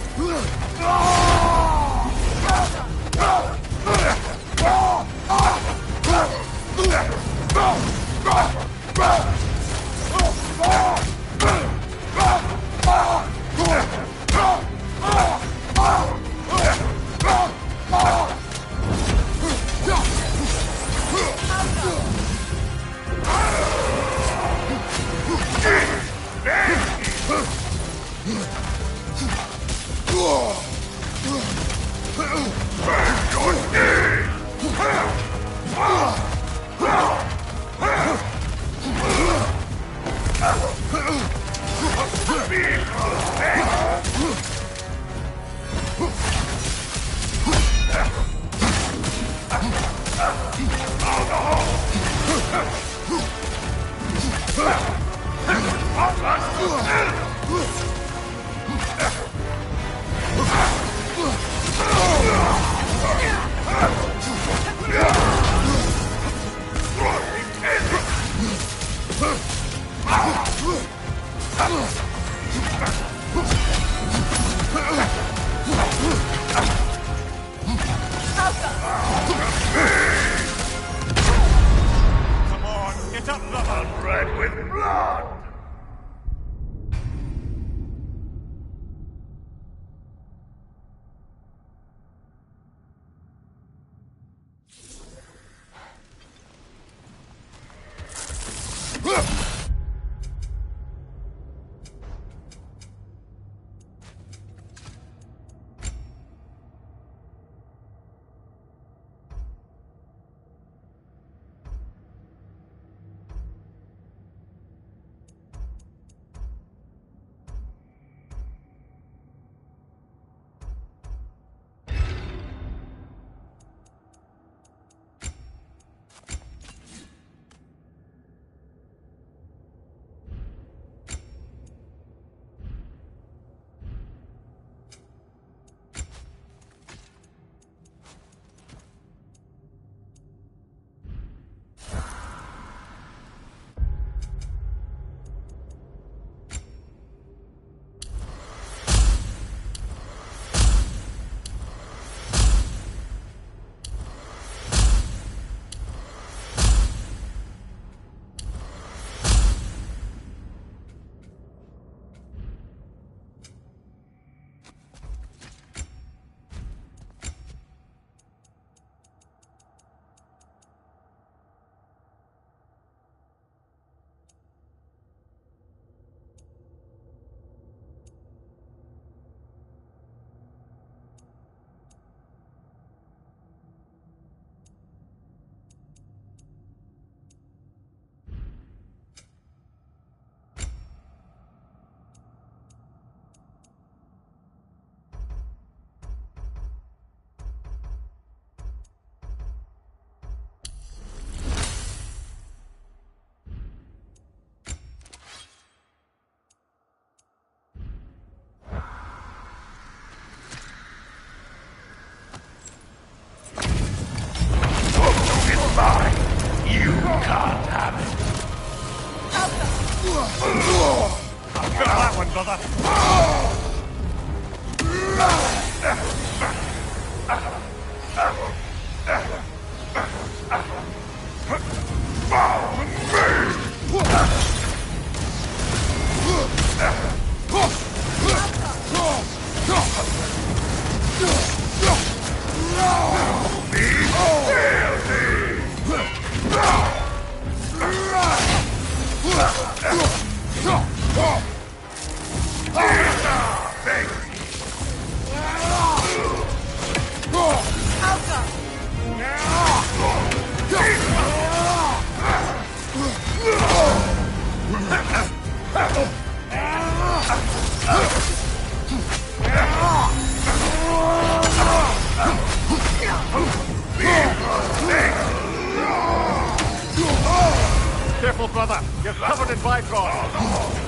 Careful, brother. You're covered in Bifrost.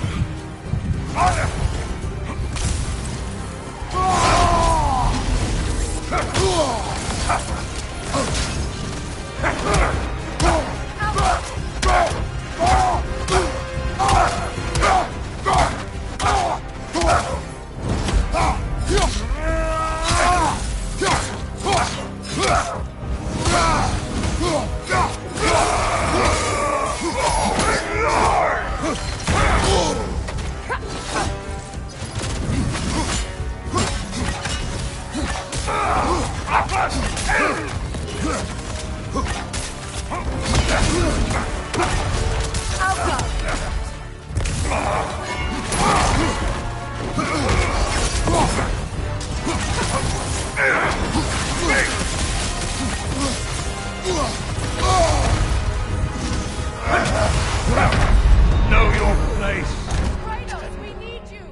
Know your place. Kratos, we need you!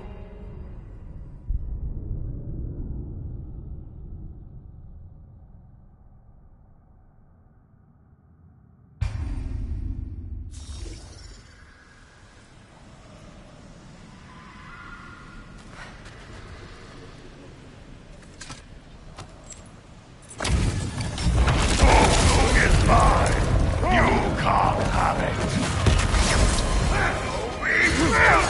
Is mine. You can't have it. We will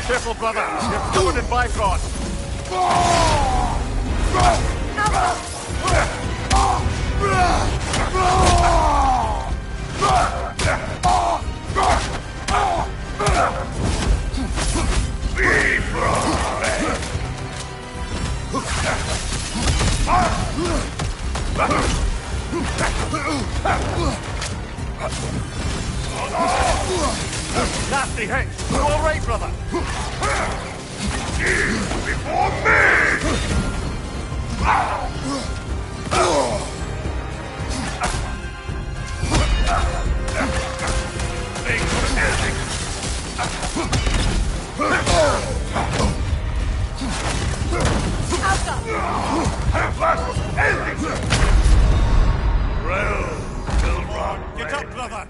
Careful, brother. You're covered in Bifrost. Nasty hit. You all right, brother? before me! Get up, brother.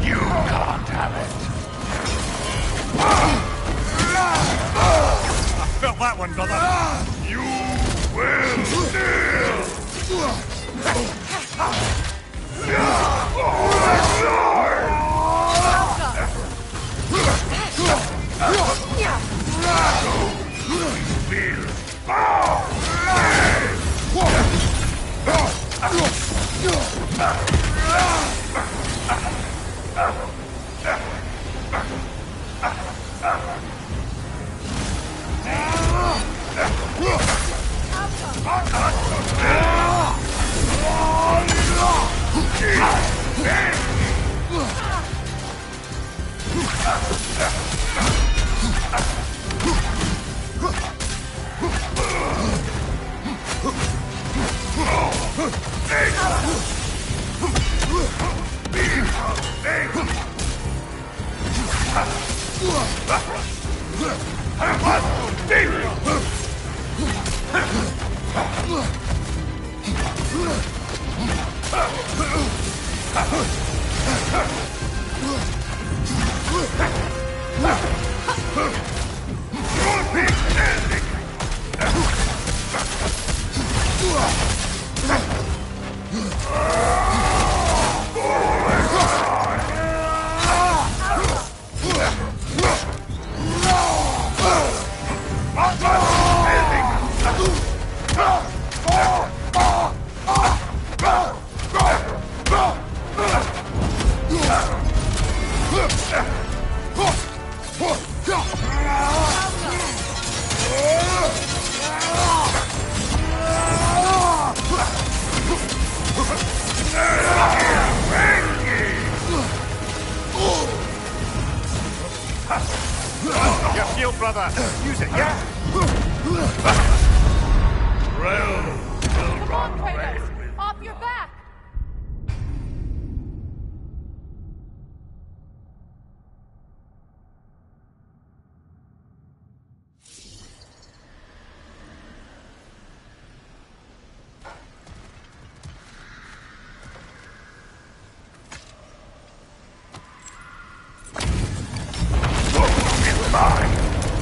You can't have it. I felt that one, brother. You will brother! Use it, yeah? Come on, Kratos! Off your back!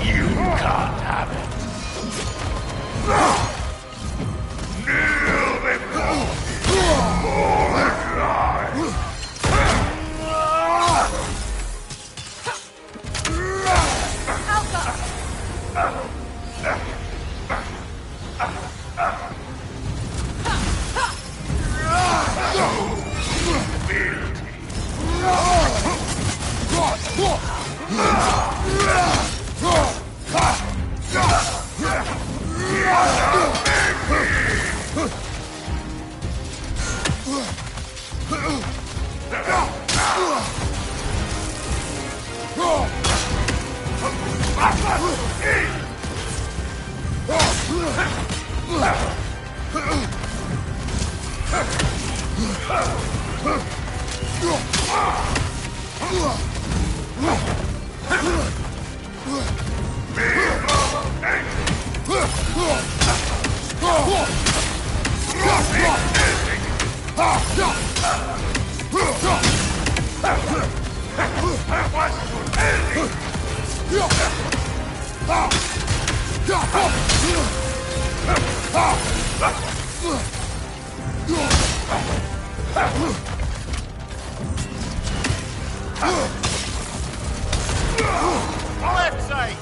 You can't have it. Kneel before me, or die. Left side!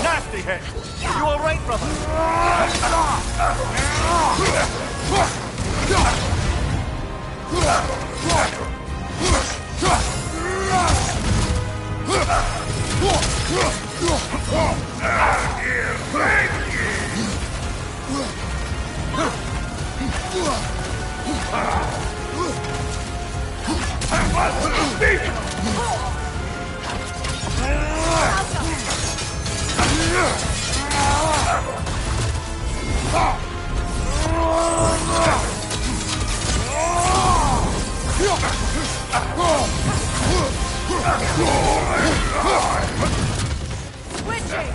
Nasty hit! You alright, brother? Switching!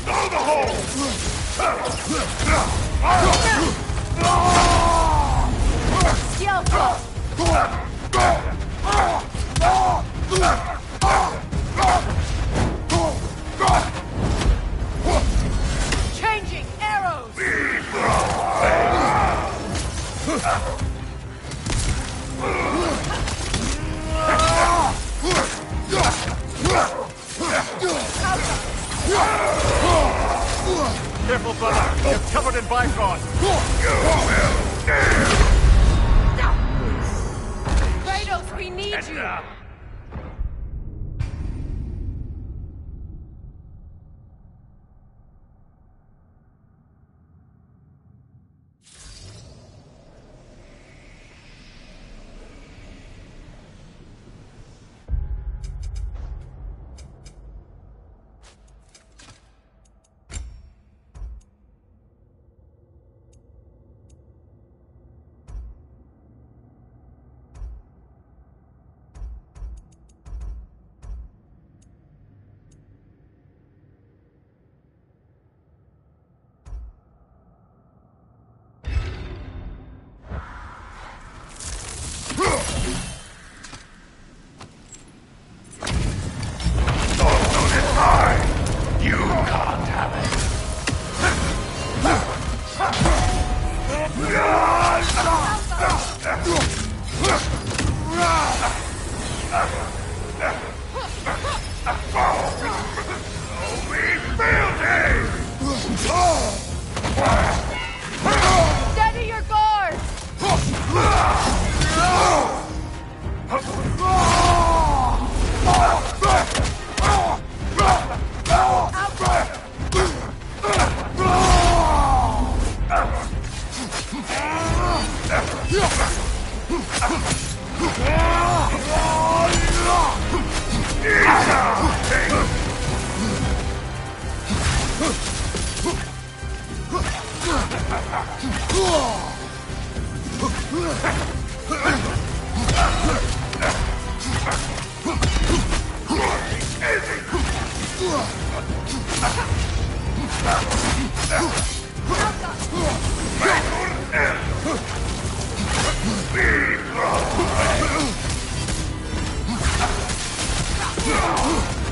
Down the hole! Changing arrows! Careful, brother. You're covered in Bifrost. Kratos, we need you!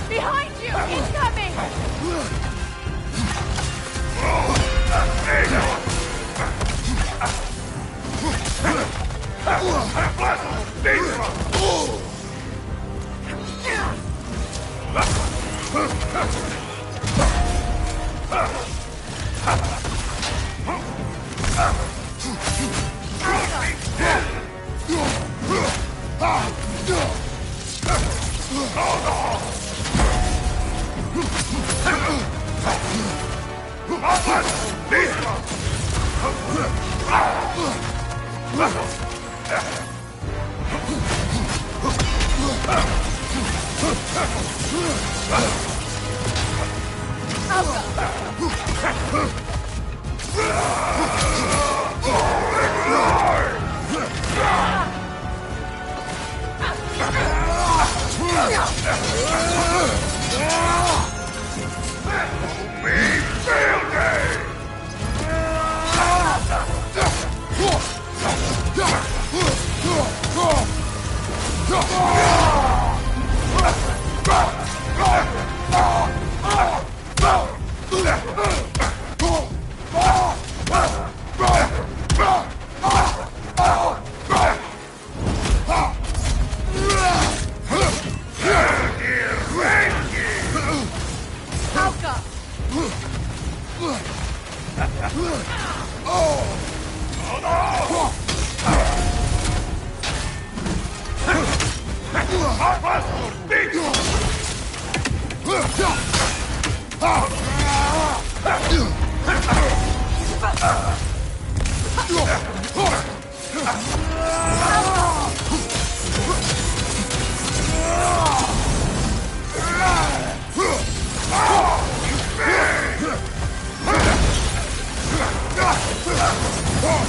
Behind you! Incoming!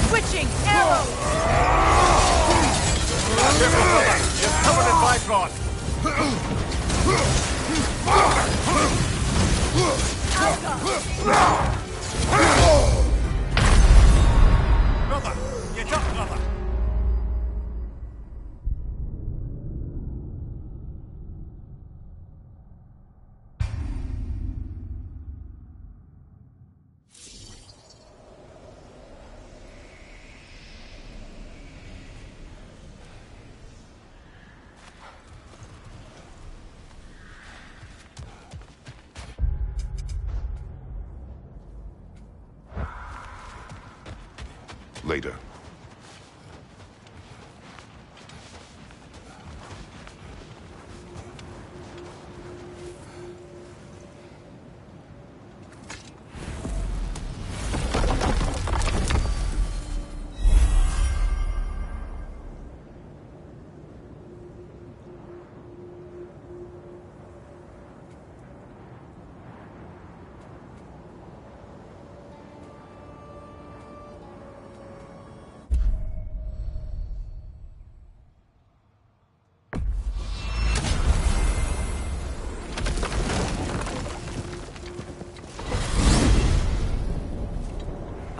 Switching arrows! You're covered in Bifrost! Brother! Get up, brother! Later.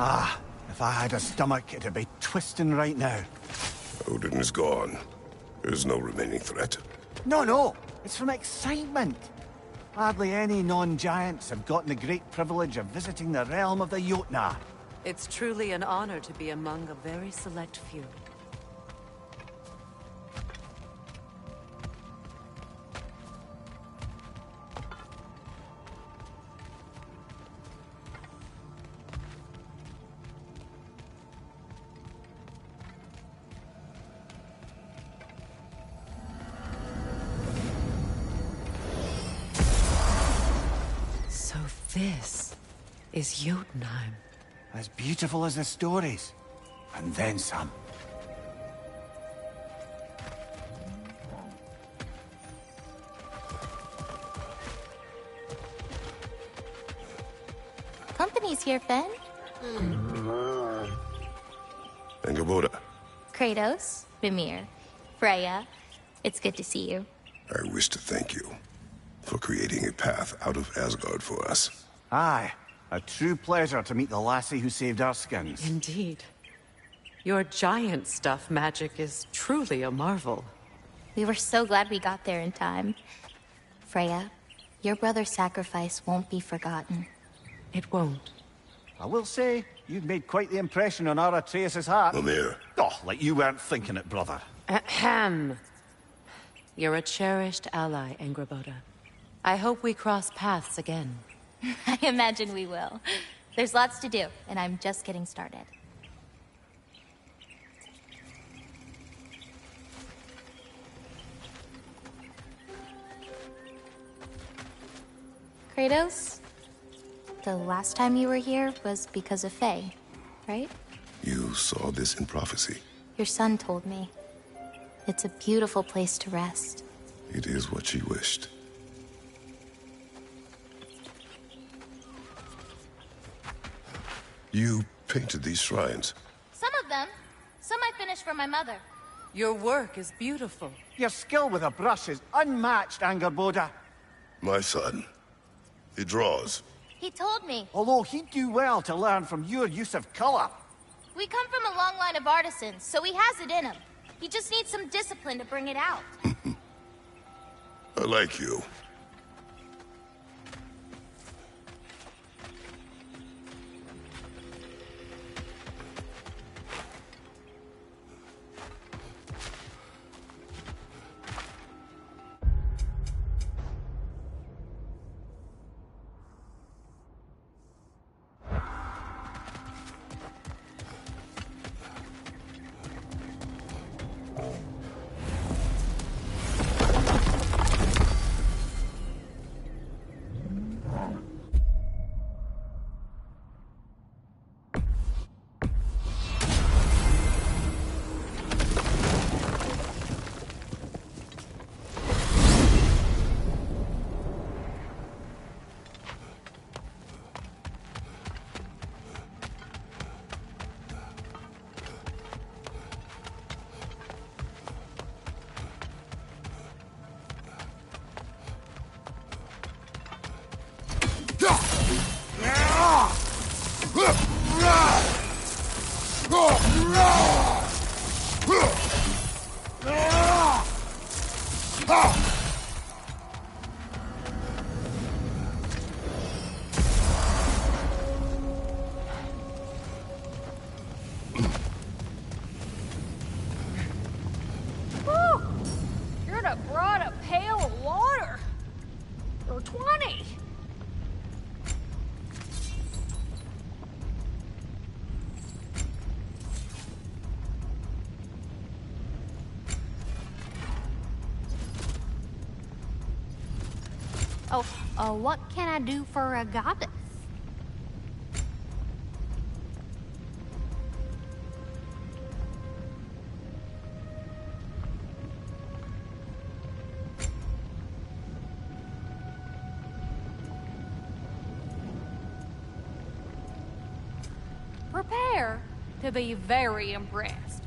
Ah, if I had a stomach, it'd be twisting right now. Odin is gone. There's no remaining threat. No, it's from excitement. Hardly any non-giants have gotten the great privilege of visiting the realm of the Jotnar. It's truly an honor to be among a very select few. So this is Jotunheim. As beautiful as the stories. And then some. Company's here, Fen. Angerboda, Kratos, Mimir, Freya. It's good to see you. I wish to thank you for creating a path out of Asgard for us. Aye, A true pleasure to meet the lassie who saved our skins. Indeed. Your giant stuff magic is truly a marvel. We were so glad we got there in time. Freya, your brother's sacrifice won't be forgotten. It won't. I will say, you've made quite the impression on our Atreus' heart. Mimir. Oh, like you weren't thinking it, brother. Ahem. You're a cherished ally, Angrboda. I hope we cross paths again. I imagine we will. There's lots to do, and I'm just getting started. Kratos, the last time you were here was because of Faye, right? You saw this in prophecy. Your son told me. It's a beautiful place to rest. It is what she wished. You painted these shrines. Some of them. Some I finished for my mother. Your work is beautiful. Your skill with a brush is unmatched, Angrboda. My son. He draws. He told me. Although he'd do well to learn from your use of color. We come from a long line of artisans, so he has it in him. He just needs some discipline to bring it out. I like you. You'd have brought a pail of water. Or 20. Oh, what can I do for a goddess? Prepare to be very impressed.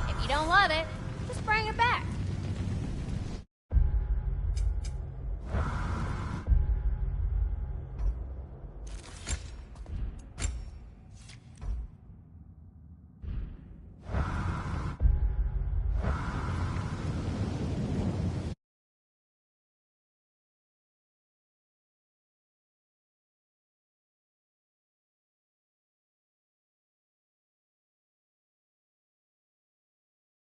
If you don't love it,